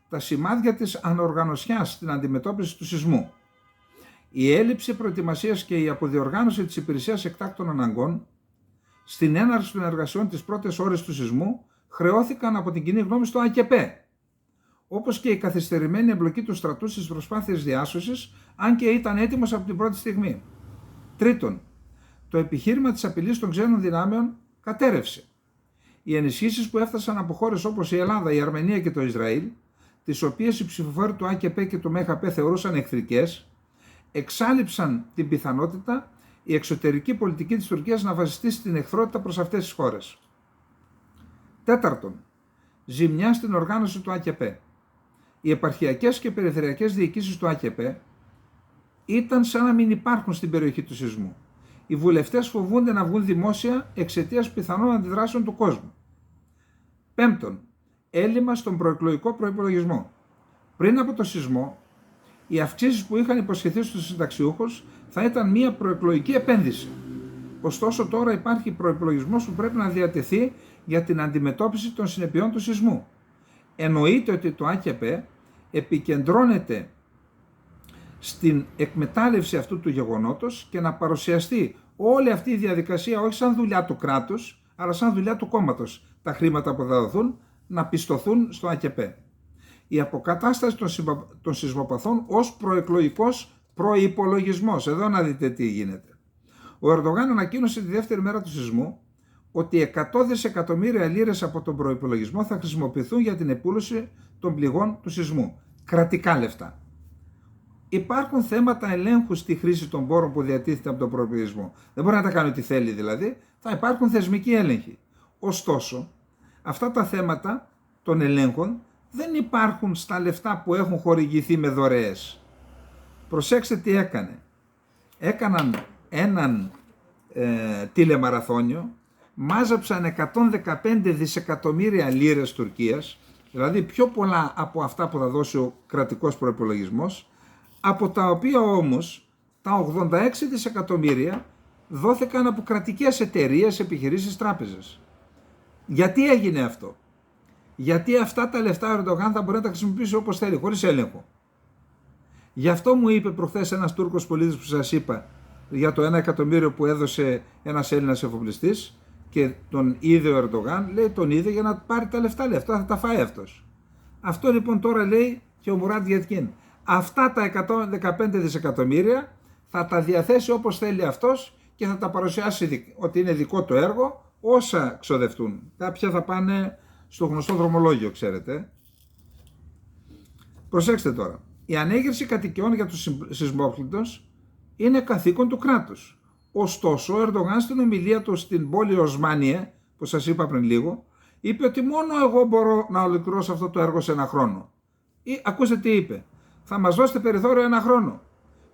τα σημάδια της ανοργανωσιάς στην αντιμετώπιση του σεισμού. Η έλλειψη προετοιμασίας και η αποδιοργάνωση της υπηρεσίας εκτάκτων αναγκών στην έναρξη των εργασιών τις πρώτες ώρες του σεισμού χρεώθηκαν από την κοινή γνώμη στο ΑΚΠ, όπως και η καθυστερημένη εμπλοκή του στρατού στις προσπάθειες διάσωσης, αν και ήταν έτοιμος από την πρώτη στιγμή. Τρίτον, το επιχείρημα της απειλής των ξένων δυνάμεων κατέρευσε. Οι ενισχύσεις που έφτασαν από χώρες όπως η Ελλάδα, η Αρμενία και το Ισραήλ, τις οποίες οι ψηφοφόροι του ΑΚΠ και του ΜΕΧΑΠ θεωρούσαν εχθρικές, εξάλειψαν την πιθανότητα η εξωτερική πολιτική της Τουρκίας να βασιστεί στην εχθρότητα προς αυτές τις χώρες. Τέταρτον, ζημιά στην οργάνωση του ΑΚΠ. Οι επαρχιακές και περιφερειακές διοικήσεις του ΑΚΠ ήταν σαν να μην υπάρχουν στην περιοχή του σεισμού. Οι βουλευτές φοβούνται να βγουν δημόσια εξαιτίας πιθανών αντιδράσεων του κόσμου. Πέμπτον, έλλειμμα στον προεκλογικό προϋπολογισμό. Πριν από το σεισμό, οι αυξήσεις που είχαν υποσχεθεί στους συνταξιούχους θα ήταν μια προεκλογική επένδυση. Ωστόσο, τώρα υπάρχει προϋπολογισμός που πρέπει να διατεθεί για την αντιμετώπιση των συνεπειών του σεισμού. Εννοείται ότι το ΑΚΠ επικεντρώνεται στην εκμετάλλευση αυτού του γεγονότος και να παρουσιαστεί όλη αυτή η διαδικασία όχι σαν δουλειά του κράτους, αλλά σαν δουλειά του κόμματος. Τα χρήματα που θα δοθούν να πιστωθούν στο ΑΚΠ. Η αποκατάσταση των σεισμοπαθών ως προεκλογικός προϋπολογισμός. Εδώ να δείτε τι γίνεται. Ο Ερντογάν ανακοίνωσε τη δεύτερη μέρα του σεισμού ότι 100 δισεκατομμύρια λίρες από τον προϋπολογισμό θα χρησιμοποιηθούν για την επούλωση των πληγών του σεισμού. Κρατικά λεφτά. Υπάρχουν θέματα ελέγχου στη χρήση των πόρων που διατίθεται από τον προϋπολογισμό. Δεν μπορεί να τα κάνει ό,τι θέλει δηλαδή. Θα υπάρχουν θεσμικοί έλεγχοι. Ωστόσο, αυτά τα θέματα των ελέγχων δεν υπάρχουν στα λεφτά που έχουν χορηγηθεί με δωρεές. Προσέξτε τι έκανε. Έκαναν έναν τηλεμαραθώνιο, μάζεψαν 115 δισεκατομμύρια λίρες Τουρκίας, δηλαδή πιο πολλά από αυτά που θα δώσει ο κρατικός προϋπολογισμός, από τα οποία όμως τα 86 δισεκατομμύρια δόθηκαν από κρατικές εταιρείες, επιχειρήσεις, τράπεζες. Γιατί έγινε αυτό? Γιατί αυτά τα λεφτά ο Ερντογάν θα μπορεί να τα χρησιμοποιήσει όπως θέλει, χωρίς έλεγχο. Γι' αυτό μου είπε προχθές ένας Τούρκος πολίτης που σας είπα για το 1 εκατομμύριο που έδωσε ένας Έλληνας εφοπλιστής και τον είδε ο Ερντογάν, λέει τον είδε για να πάρει τα λεφτά, θα τα φάει αυτός. Αυτό λοιπόν τώρα λέει και ο Μουράτ Γετκίν. Αυτά τα 115 δισεκατομμύρια θα τα διαθέσει όπως θέλει αυτός και θα τα παρουσιάσει ότι είναι δικό του έργο όσα ξοδευτούν. Κάποια θα πάνε στο γνωστό δρομολόγιο, ξέρετε. Προσέξτε τώρα. Η ανέγερση κατοικιών για τους σεισμόπληκτους είναι καθήκον του κράτους. Ωστόσο, ο Ερντογάν στην ομιλία του στην πόλη Οσμάνιε, που σας είπα πριν λίγο, είπε ότι μόνο εγώ μπορώ να ολοκληρώσω αυτό το έργο σε ένα χρόνο. Ακούστε τι είπε. Θα μας δώσετε περιθώριο ένα χρόνο.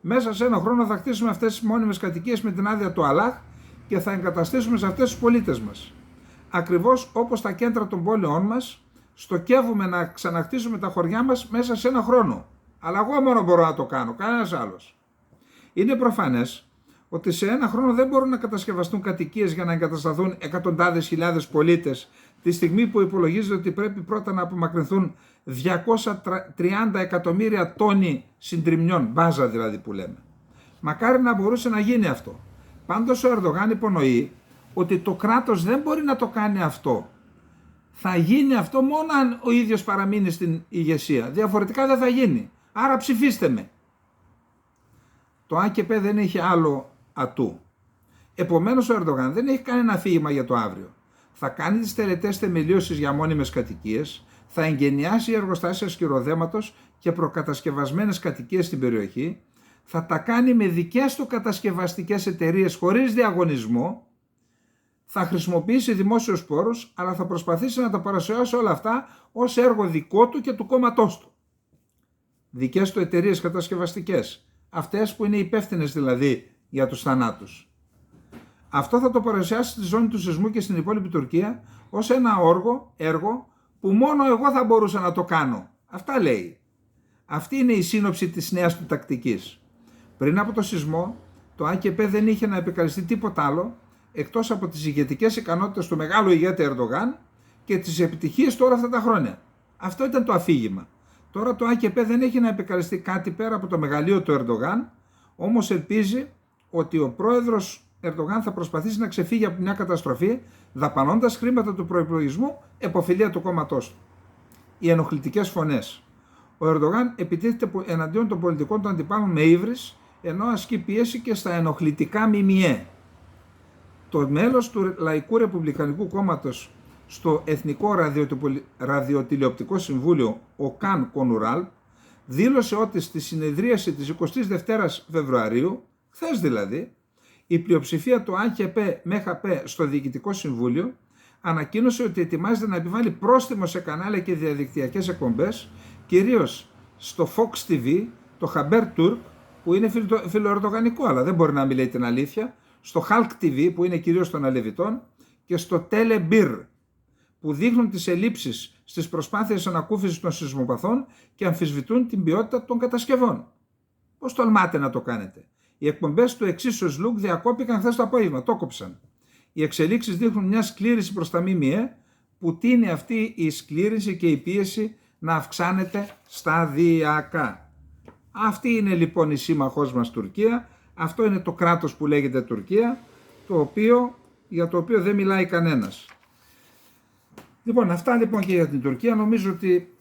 Μέσα σε ένα χρόνο θα χτίσουμε αυτές τις μόνιμες κατοικίες με την άδεια του Αλλάχ και θα εγκαταστήσουμε σε αυτές τους πολίτες μας. Ακριβώς όπως τα κέντρα των πόλεων μας, στοκεύουμε να ξαναχτίσουμε τα χωριά μας μέσα σε ένα χρόνο. Αλλά εγώ μόνο μπορώ να το κάνω, κανένας άλλος. Είναι προφανές ότι σε ένα χρόνο δεν μπορούν να κατασκευαστούν κατοικίες για να εγκατασταθούν εκατοντάδες χιλιάδες πολίτες, τη στιγμή που υπολογίζεται ότι πρέπει πρώτα να απομακρυνθούν 230 εκατομμύρια τόνοι συντριμμιών, μπάζα δηλαδή που λέμε. Μακάρι να μπορούσε να γίνει αυτό. Πάντως ο Ερντογάν υπονοεί ότι το κράτος δεν μπορεί να το κάνει αυτό. Θα γίνει αυτό μόνο αν ο ίδιος παραμείνει στην ηγεσία. Διαφορετικά δεν θα γίνει. Άρα ψηφίστε με. Το ΑΚΠ δεν έχει άλλο ατού. Επομένως ο Ερντογάν δεν έχει κανένα αφήγημα για το αύριο. Θα κάνει τις τελετές θεμελίωσης για μόνιμες κατοικίες, θα εγκαινιάσει εργοστάσια σκυροδέματος και προκατασκευασμένες κατοικίες στην περιοχή, θα τα κάνει με δικές του κατασκευαστικές εταιρείες χωρίς διαγωνισμό, θα χρησιμοποιήσει δημόσιους πόρους, αλλά θα προσπαθήσει να τα παρουσιάσει όλα αυτά ως έργο δικό του και του κόμματός του. Δικές του εταιρείες κατασκευαστικές, αυτές που είναι υπεύθυνες δηλαδή για τους θανάτους. Αυτό θα το παρουσιάσει στη ζώνη του σεισμού και στην υπόλοιπη Τουρκία ως ένα έργο που μόνο εγώ θα μπορούσα να το κάνω. Αυτά λέει. Αυτή είναι η σύνοψη της νέας του τακτικής. Πριν από το σεισμό, το ΑΚΠ δεν είχε να επικαλεστεί τίποτα άλλο εκτός από τις ηγετικές ικανότητες του μεγάλου ηγέτη Ερντογάν και τις επιτυχίες τώρα αυτά τα χρόνια. Αυτό ήταν το αφήγημα. Τώρα το ΑΚΠ δεν έχει να επικαλεστεί κάτι πέρα από το μεγαλείο του Ερντογάν, όμως ελπίζει ότι ο πρόεδρος Ερντογάν θα προσπαθήσει να ξεφύγει από μια καταστροφή δαπανώντας χρήματα του προϋπολογισμού επωφελία του κόμματός του. Οι ενοχλητικές φωνές. Ο Ερντογάν επιτίθεται εναντίον των πολιτικών του αντιπάλων με ύβρις, ενώ ασκεί πίεση και στα ενοχλητικά ΜΜΕ. Το μέλος του Λαϊκού Ρεπουμπλικανικού Κόμματος στο Εθνικό Ραδιοτηλεοπτικό Συμβούλιο, ο Καν Κονουράλ, δήλωσε ότι στη συνεδρίαση της 22ης Φεβρουαρίου, χθες δηλαδή, η πλειοψηφία του ΑΚΠ ΜΕΧΑΠ στο Διοικητικό Συμβούλιο ανακοίνωσε ότι ετοιμάζεται να επιβάλλει πρόστιμο σε κανάλια και διαδικτυακές εκπομπές, κυρίως στο Fox TV, το Haber Turk, που είναι φιλοερδογανικό, αλλά δεν μπορεί να μιλάει την αλήθεια, στο Halk TV, που είναι κυρίως των Αλεβιτών, και στο Telebir, που δείχνουν τις ελλείψεις στις προσπάθειες ανακούφισης των σεισμοπαθών και αμφισβητούν την ποιότητα των κατασκευών. Πώς τολμάτε να το κάνετε? Οι εκπομπές του εξίσου Λουκ διακόπηκαν χθες το απόγευμα, το κόψαν. Οι εξελίξεις δείχνουν μια σκλήρυνση προς τα ΜΜΕ, που τείνει αυτή η σκλήρυνση και η πίεση να αυξάνεται σταδιακά. Αυτή είναι λοιπόν η σύμμαχός μας Τουρκία, αυτό είναι το κράτος που λέγεται Τουρκία, για το οποίο δεν μιλάει κανένας. Λοιπόν, αυτά λοιπόν και για την Τουρκία. Νομίζω ότι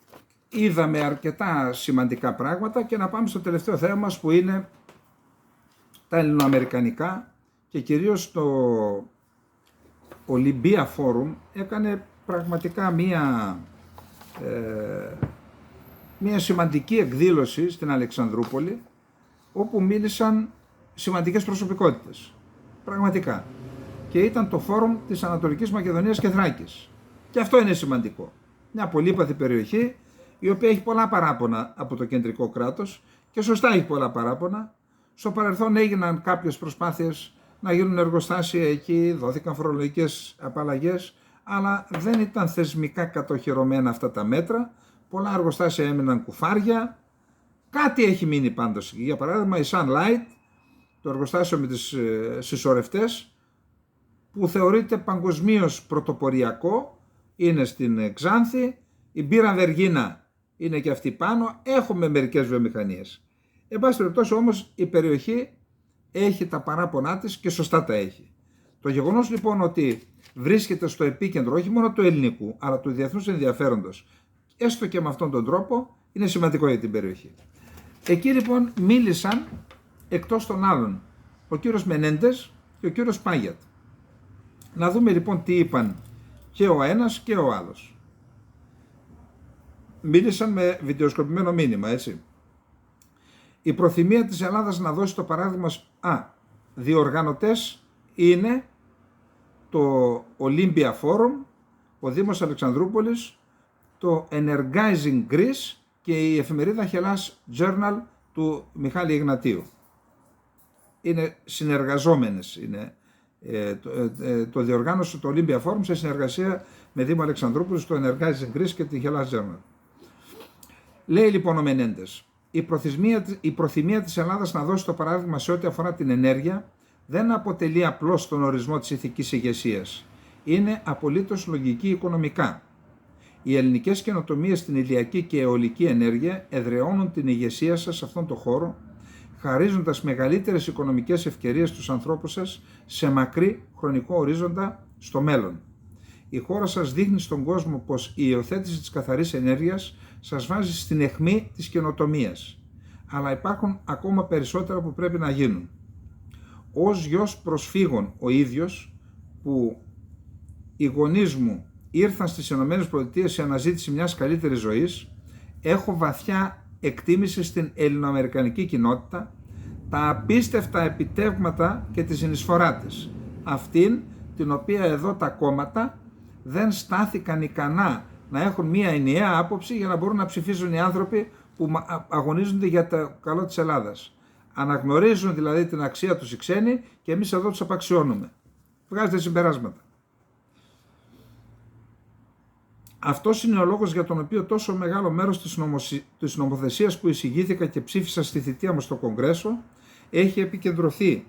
είδαμε αρκετά σημαντικά πράγματα και να πάμε στο τελευταίο θέμα μας, που είναι τα ελληνοαμερικανικά, και κυρίως το Olympia Forum έκανε πραγματικά μία σημαντική εκδήλωση στην Αλεξανδρούπολη, όπου μίλησαν σημαντικές προσωπικότητες, πραγματικά. Και ήταν το Φόρουμ της Ανατολικής Μακεδονίας και Θράκης. Και αυτό είναι σημαντικό. Μια πολύπαθη περιοχή, η οποία έχει πολλά παράπονα από το κεντρικό κράτος, και σωστά έχει πολλά παράπονα. Στο παρελθόν έγιναν κάποιες προσπάθειες να γίνουν εργοστάσια εκεί, δόθηκαν φορολογικές απαλλαγές, αλλά δεν ήταν θεσμικά κατοχυρωμένα αυτά τα μέτρα. Πολλά εργοστάσια έμειναν κουφάρια. Κάτι έχει μείνει πάντως. Για παράδειγμα η Sunlight, το εργοστάσιο με τις συσσωρευτές, που θεωρείται παγκοσμίως πρωτοποριακό, είναι στην Ξάνθη. Η μπύρα Βεργίνα είναι και αυτή πάνω. Έχουμε μερικές βιομηχανίες. Εν πάση περιπτώσει όμως η περιοχή έχει τα παράπονά της και σωστά τα έχει. Το γεγονός λοιπόν ότι βρίσκεται στο επίκεντρο όχι μόνο του ελληνικού, αλλά του διεθνούς ενδιαφέροντος, έστω και με αυτόν τον τρόπο, είναι σημαντικό για την περιοχή. Εκεί λοιπόν μίλησαν, εκτός των άλλων, ο κύριος Μενέντες και ο κύριος Πάγιατ. Να δούμε λοιπόν τι είπαν και ο ένας και ο άλλος. Μίλησαν με βιντεοσκοπημένο μήνυμα, έτσι. Η προθυμία της Ελλάδας να δώσει το παράδειγμα. Διοργανωτές είναι το Olympia Forum, ο Δήμος Αλεξανδρούπολης, το Energizing Greece και η εφημερίδα Hellas Journal του Μιχάλη Ιγνατίου. Είναι συνεργαζόμενες, είναι το διοργάνωσε το Olympia Forum σε συνεργασία με Δήμο Αλεξανδρούπολης, το Energizing Greece και τη Hellas Journal. Λέει λοιπόν ο Μενέντες, η προθυμία της Ελλάδας να δώσει το παράδειγμα σε ό,τι αφορά την ενέργεια δεν αποτελεί απλώς τον ορισμό της ηθικής ηγεσίας. Είναι απολύτως λογική οικονομικά. Οι ελληνικές καινοτομίες στην ηλιακή και αιωλική ενέργεια εδραιώνουν την ηγεσία σας σε αυτόν τον χώρο, χαρίζοντας μεγαλύτερες οικονομικές ευκαιρίες στους ανθρώπους σας σε μακρύ χρονικό ορίζοντα στο μέλλον. Η χώρα σας δείχνει στον κόσμο πως η υιοθέτηση της καθαρής ενέργειας σας βάζει στην αιχμή της καινοτομίας. Αλλά υπάρχουν ακόμα περισσότερα που πρέπει να γίνουν. Ως γιος προσφύγων ο ίδιος, που οι γονείς μου ήρθαν στις ΗΠΑ σε αναζήτηση μιας καλύτερης ζωής, έχω βαθιά εκτίμηση στην ελληνοαμερικανική κοινότητα, τα απίστευτα επιτεύγματα και τη συνεισφορά της. Αυτήν την οποία εδώ τα κόμματα δεν στάθηκαν ικανά να έχουν μία ενιαία άποψη για να μπορούν να ψηφίζουν οι άνθρωποι που αγωνίζονται για το καλό της Ελλάδας. Αναγνωρίζουν δηλαδή την αξία τους οι ξένοι και εμείς εδώ τους απαξιώνουμε. Βγάζετε συμπεράσματα. Αυτός είναι ο λόγος για τον οποίο τόσο μεγάλο μέρος της νομοθεσίας που εισηγήθηκα και ψήφισα στη θητεία μου στο Κογκρέσο έχει επικεντρωθεί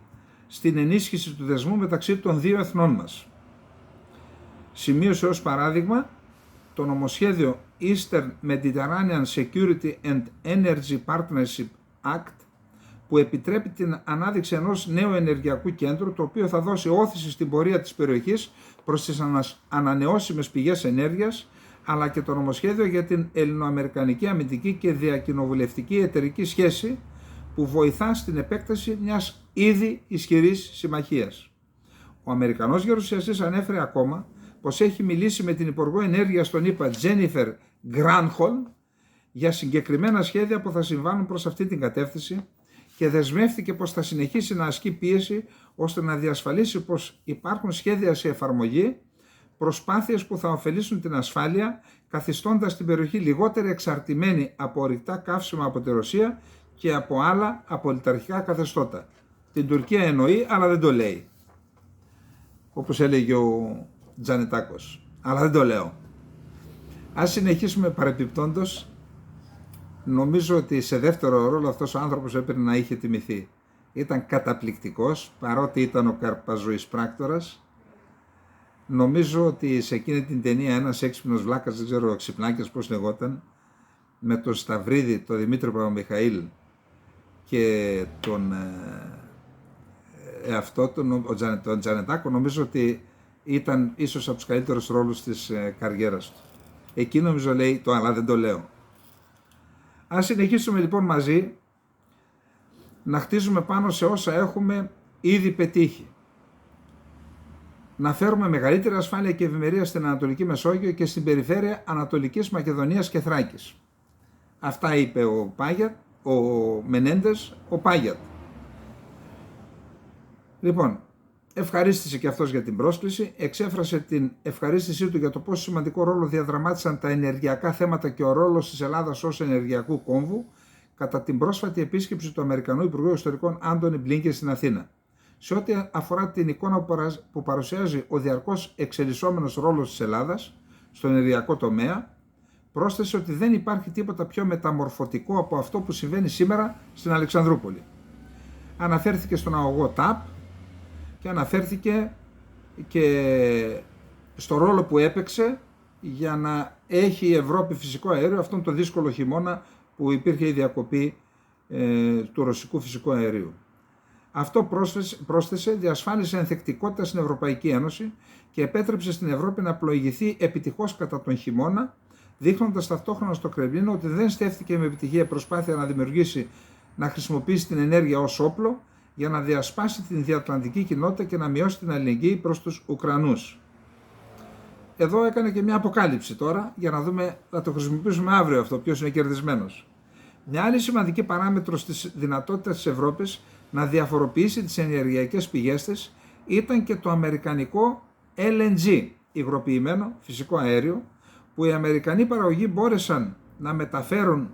στην ενίσχυση του δεσμού μεταξύ των δύο εθνών μας. Σημείωσε ως παράδειγμα το νομοσχέδιο Eastern Mediterranean Security and Energy Partnership Act, που επιτρέπει την ανάδειξη ενός νέου ενεργειακού κέντρου, το οποίο θα δώσει όθηση στην πορεία της περιοχής προς τις ανανεώσιμες πηγές ενέργειας, αλλά και το νομοσχέδιο για την ελληνοαμερικανική αμυντική και διακοινοβουλευτική εταιρική σχέση, που βοηθά στην επέκταση μιας ήδη ισχυρής συμμαχίας. Ο Αμερικανός γερουσιαστής ανέφερε ακόμα πως έχει μιλήσει με την Υπουργό Ενέργειας των ΗΠΑ Τζένιφερ Γκράνχολμ για συγκεκριμένα σχέδια που θα συμβάνουν προς αυτή την κατεύθυνση και δεσμεύτηκε πως θα συνεχίσει να ασκεί πίεση ώστε να διασφαλίσει πως υπάρχουν σχέδια σε εφαρμογή, προσπάθειες που θα ωφελήσουν την ασφάλεια, καθιστώντας την περιοχή λιγότερη εξαρτημένη από ορυκτά καύσιμα από τη Ρωσία και από άλλα απολυταρχικά καθεστώτα. Την Τουρκία εννοεί, αλλά δεν το λέει. Όπως έλεγε ο Τζανετάκος. Αλλά δεν το λέω. Ας συνεχίσουμε παρεπιπτόντως. Νομίζω ότι σε δεύτερο ρόλο αυτός ο άνθρωπος έπρεπε να είχε τιμηθεί. Ήταν καταπληκτικός, παρότι ήταν ο καρπαζοής πράκτορας. Νομίζω ότι σε εκείνη την ταινία ένας έξυπνος βλάκας, δεν ξέρω ξυπνάκιας πώς λεγόταν, με τον Σταυρίδη, τον Δημήτρη Παπαμιχαήλ και τον τον Τζανετάκο, νομίζω ότι ήταν ίσως από τους καλύτερους ρόλους της καριέρας του. Εκεί νομίζω λέει το αλλά δεν το λέω. Ας συνεχίσουμε λοιπόν μαζί να χτίζουμε πάνω σε όσα έχουμε ήδη πετύχει. Να φέρουμε μεγαλύτερη ασφάλεια και ευημερία στην Ανατολική Μεσόγειο και στην περιφέρεια Ανατολικής Μακεδονίας και Θράκης. Αυτά είπε ο Μενέντες, ο Πάγιατ. Λοιπόν, ευχαρίστησε και αυτός για την πρόσκληση, εξέφρασε την ευχαρίστησή του για το πόσο σημαντικό ρόλο διαδραμάτισαν τα ενεργειακά θέματα και ο ρόλος της Ελλάδας ως ενεργειακού κόμβου κατά την πρόσφατη επίσκεψη του Αμερικανού Υπουργού Εξωτερικών Άντονι Μπλίνκεν στην Αθήνα. Σε ό,τι αφορά την εικόνα που παρουσιάζει ο διαρκώς εξελισσόμενος ρόλος της Ελλάδας στον ενεργειακό τομέα, πρόσθεσε ότι δεν υπάρχει τίποτα πιο μεταμορφωτικό από αυτό που συμβαίνει σήμερα στην Αλεξανδρούπολη. Αναφέρθηκε στον αγωγό ΤΑΠ και αναφέρθηκε και στο ρόλο που έπαιξε για να έχει η Ευρώπη φυσικό αέριο αυτόν τον δύσκολο χειμώνα που υπήρχε η διακοπή του ρωσικού φυσικού αερίου. Αυτό πρόσθεσε, διασφάλισε ενθεκτικότητα στην Ευρωπαϊκή Ένωση και επέτρεψε στην Ευρώπη να πλοηγηθεί επιτυχώς κατά τον χειμώνα, δείχνοντας ταυτόχρονα στο Κρεμλίνο ότι δεν στέφθηκε με επιτυχία προσπάθεια να χρησιμοποιήσει την ενέργεια ως όπλο για να διασπάσει την διατλαντική κοινότητα και να μειώσει την αλληλεγγύη προς τους Ουκρανούς. Εδώ έκανε και μια αποκάλυψη τώρα για να δούμε, θα το χρησιμοποιήσουμε αύριο αυτό, ποιος είναι κερδισμένος. Μια άλλη σημαντική παράμετρος της δυνατότητας της Ευρώπης να διαφοροποιήσει τις ενεργειακές πηγές της ήταν και το αμερικανικό LNG, υγροποιημένο φυσικό αέριο, που οι Αμερικανοί παραγωγοί μπόρεσαν να μεταφέρουν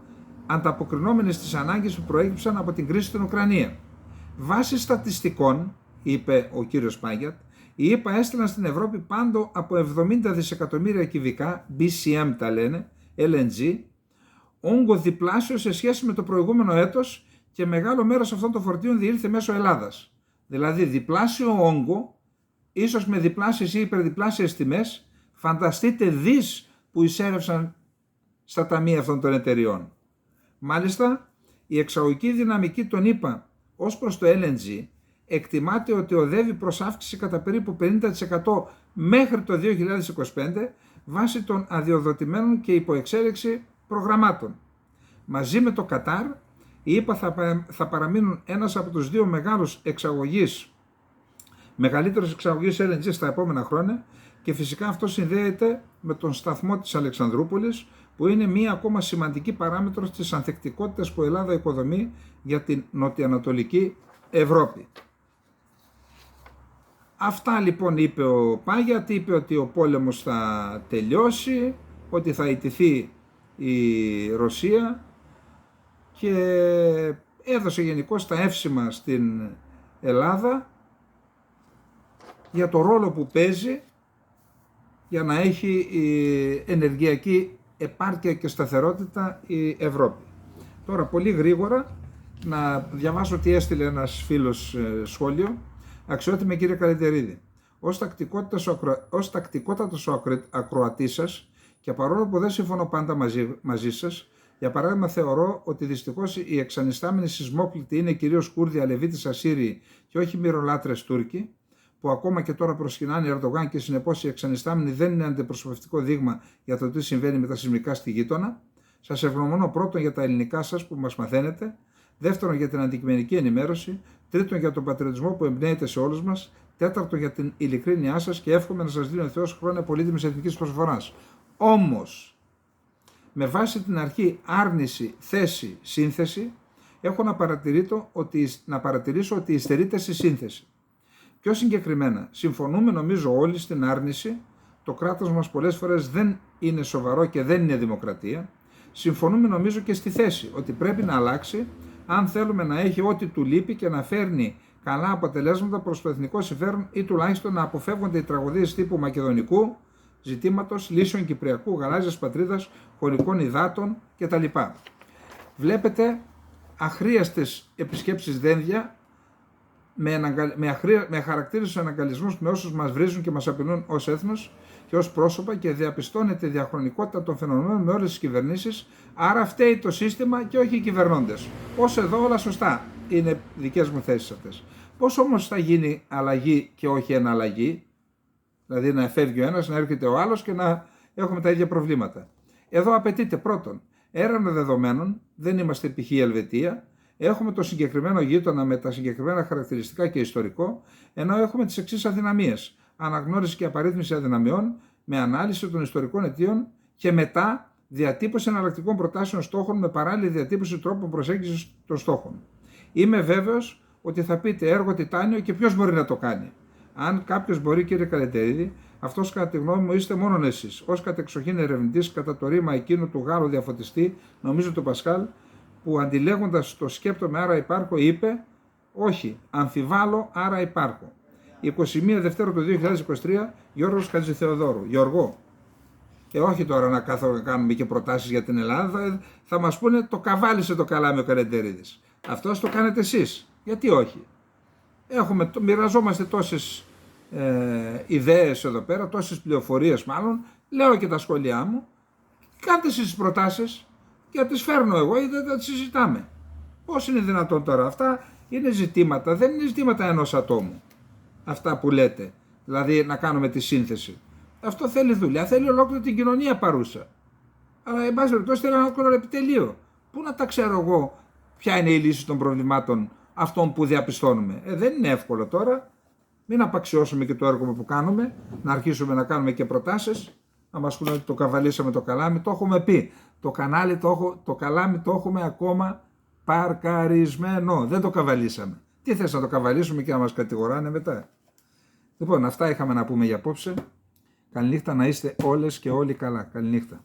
ανταποκρινόμενοι στις ανάγκες που προέκυψαν από την κρίση στην Ουκρανία. Βάσει στατιστικών, είπε ο κύριος Πάγιατ, οι ΗΠΑ έστειλαν στην Ευρώπη πάντο από 70 δισεκατομμύρια κυβικά, BCM τα λένε, LNG, όγκο διπλάσιο σε σχέση με το προηγούμενο έτος και μεγάλο μέρος αυτών των φορτίων διήλθε μέσω Ελλάδας. Δηλαδή διπλάσιο όγκο, ίσως με διπλάσιες ή υπερδιπλάσιες τιμές, φανταστείτε δις που εισέρευσαν στα ταμεία αυτών των εταιριών. Μάλιστα, η εξαγωγική δυναμική των ΗΠΑ ως προς το LNG εκτιμάται ότι οδεύει προς αύξηση κατά περίπου 50% μέχρι το 2025 βάσει των αδειοδοτημένων και υποεξέλιξη προγραμμάτων. Μαζί με το Κατάρ, οι ΗΠΑ θα παραμείνουν ένας από τους δύο μεγαλύτερους εξαγωγείς LNG στα επόμενα χρόνια και φυσικά αυτό συνδέεται με τον σταθμό της Αλεξανδρούπολης που είναι μία ακόμα σημαντική παράμετρος της ανθεκτικότητας που η Ελλάδα οικοδομεί για την νοτιοανατολική Ευρώπη. Αυτά λοιπόν είπε ο Πάγιατ, είπε ότι ο πόλεμος θα τελειώσει, ότι θα ιτηθεί η Ρωσία και έδωσε γενικώς τα εύσημα στην Ελλάδα για το ρόλο που παίζει για να έχει ενεργειακή επάρκεια και σταθερότητα η Ευρώπη. Τώρα πολύ γρήγορα να διαβάσω τι έστειλε ένας φίλος σχόλιο. Αξιότιμε κύριε Καλυτερίδη, ως τακτικότατος ακροατής σας και παρόλο που δεν συμφωνώ πάντα μαζί σας, για παράδειγμα θεωρώ ότι δυστυχώς οι εξανιστάμενοι σεισμόπληκτοι είναι κυρίως Κούρδοι, Αλεβίτες, Ασσύριοι και όχι μυρολάτρες Τούρκοι, που ακόμα και τώρα προσκυνάνε Ερντογάν και συνεπώς οι εξανιστάμενοι δεν είναι αντιπροσωπευτικό δείγμα για το τι συμβαίνει με τα σεισμικά στη γείτονα. Σας ευγνωμονώ πρώτον για τα ελληνικά σας που μας μαθαίνετε, δεύτερον για την αντικειμενική ενημέρωση, τρίτον για τον πατριωτισμό που εμπνέεται σε όλους μας, τέταρτον για την ειλικρίνειά σας και εύχομαι να σας δίνει ο Θεός χρόνια πολύτιμης εθνικής προσφοράς. Όμως, με βάση την αρχή άρνηση, θέση, σύνθεση, έχω να παρατηρήσω ότι υστερείται στη σύνθεση. Πιο συγκεκριμένα, συμφωνούμε νομίζω όλοι στην άρνηση, το κράτος μας πολλές φορές δεν είναι σοβαρό και δεν είναι δημοκρατία. Συμφωνούμε νομίζω και στη θέση ότι πρέπει να αλλάξει αν θέλουμε να έχει ό,τι του λείπει και να φέρνει καλά αποτελέσματα προς το εθνικό συμφέρον ή τουλάχιστον να αποφεύγονται οι τραγωδίες τύπου μακεδονικού ζητήματος, λύσεων κυπριακού, γαλάζιας πατρίδας, χωρικών υδάτων κτλ. Βλέπετε αχρίαστες επισκέψεις δένδια με χαρακτήριστους αναγκαλισμούς με όσους μας βρίζουν και μας απειλούν ως έθνος και ως πρόσωπα και διαπιστώνεται διαχρονικότητα των φαινομένων με όλες τις κυβερνήσεις, άρα φταίει το σύστημα και όχι οι κυβερνώντες. Ως εδώ όλα σωστά είναι δικές μου θέσεις αυτές. Πώς όμως θα γίνει αλλαγή και όχι εναλλαγή, δηλαδή να φεύγει ο ένας, να έρχεται ο άλλος και να έχουμε τα ίδια προβλήματα. Εδώ απαιτείται πρώτον έρευνα δεδομένων, δεν είμαστε π.χ. η Ελβετία, έχουμε το συγκεκριμένο γείτονα με τα συγκεκριμένα χαρακτηριστικά και ιστορικό, ενώ έχουμε τις εξής αδυναμίες. Αναγνώριση και απαρίθμηση αδυναμιών με ανάλυση των ιστορικών αιτίων και μετά διατύπωση εναλλακτικών προτάσεων στόχων με παράλληλη διατύπωση τρόπων προσέγγισης των στόχων. Είμαι βέβαιος ότι θα πείτε έργο τιτάνιο και ποιος μπορεί να το κάνει. Αν κάποιος μπορεί, κύριε Καλεντερίδη, αυτός κατά τη γνώμη μου είστε μόνον εσείς. Ως κατεξοχήν ερευνητής κατά το ρήμα εκείνου του Γάλλου διαφωτιστή, νομίζω του Πασκάλ, που αντιλέγοντας το σκέπτομαι άρα υπάρχω, είπε όχι, αμφιβάλλω άρα υπάρχω. 21 Δευτέρου του 2023, Γιώργος Χατζηθεοδόρου. Γιώργο, όχι τώρα να κάνουμε και προτάσεις για την Ελλάδα, θα μας πούνε το καβάλισε το καλάμι ο Καλεντερίδης. Αυτός το κάνετε εσείς. Γιατί όχι. Μοιραζόμαστε τόσες ιδέες εδώ πέρα, τόσες πληροφορίες μάλλον, λέω και τα σχόλιά μου, κάντε εσείς τις προτάσεις και τις φέρνω εγώ ή δεν τα συζητάμε. Πώς είναι δυνατόν τώρα, αυτά είναι ζητήματα, δεν είναι ζητήματα ενός ατόμου. Αυτά που λέτε, δηλαδή να κάνουμε τη σύνθεση. Αυτό θέλει δουλειά, θέλει ολόκληρη την κοινωνία παρούσα. Αλλά εν πάση περιπτώσει θέλει ένα ολόκληρο επιτελείο. Πού να τα ξέρω εγώ ποια είναι η λύση των προβλημάτων αυτών που διαπιστώνουμε. Δεν είναι εύκολο τώρα. Μην απαξιώσουμε και το έργο που κάνουμε, να αρχίσουμε να κάνουμε και προτάσεις. Να μας πούνε ότι το καβαλήσαμε το καλάμι, το έχουμε πει. Το καλάμι το έχουμε ακόμα παρκαρισμένο. Δεν το καβαλήσαμε. Τι θες να το καβαλήσουμε και να μας κατηγοράνε μετά. Λοιπόν, αυτά είχαμε να πούμε για απόψε. Καληνύχτα, να είστε όλες και όλοι καλά. Καληνύχτα.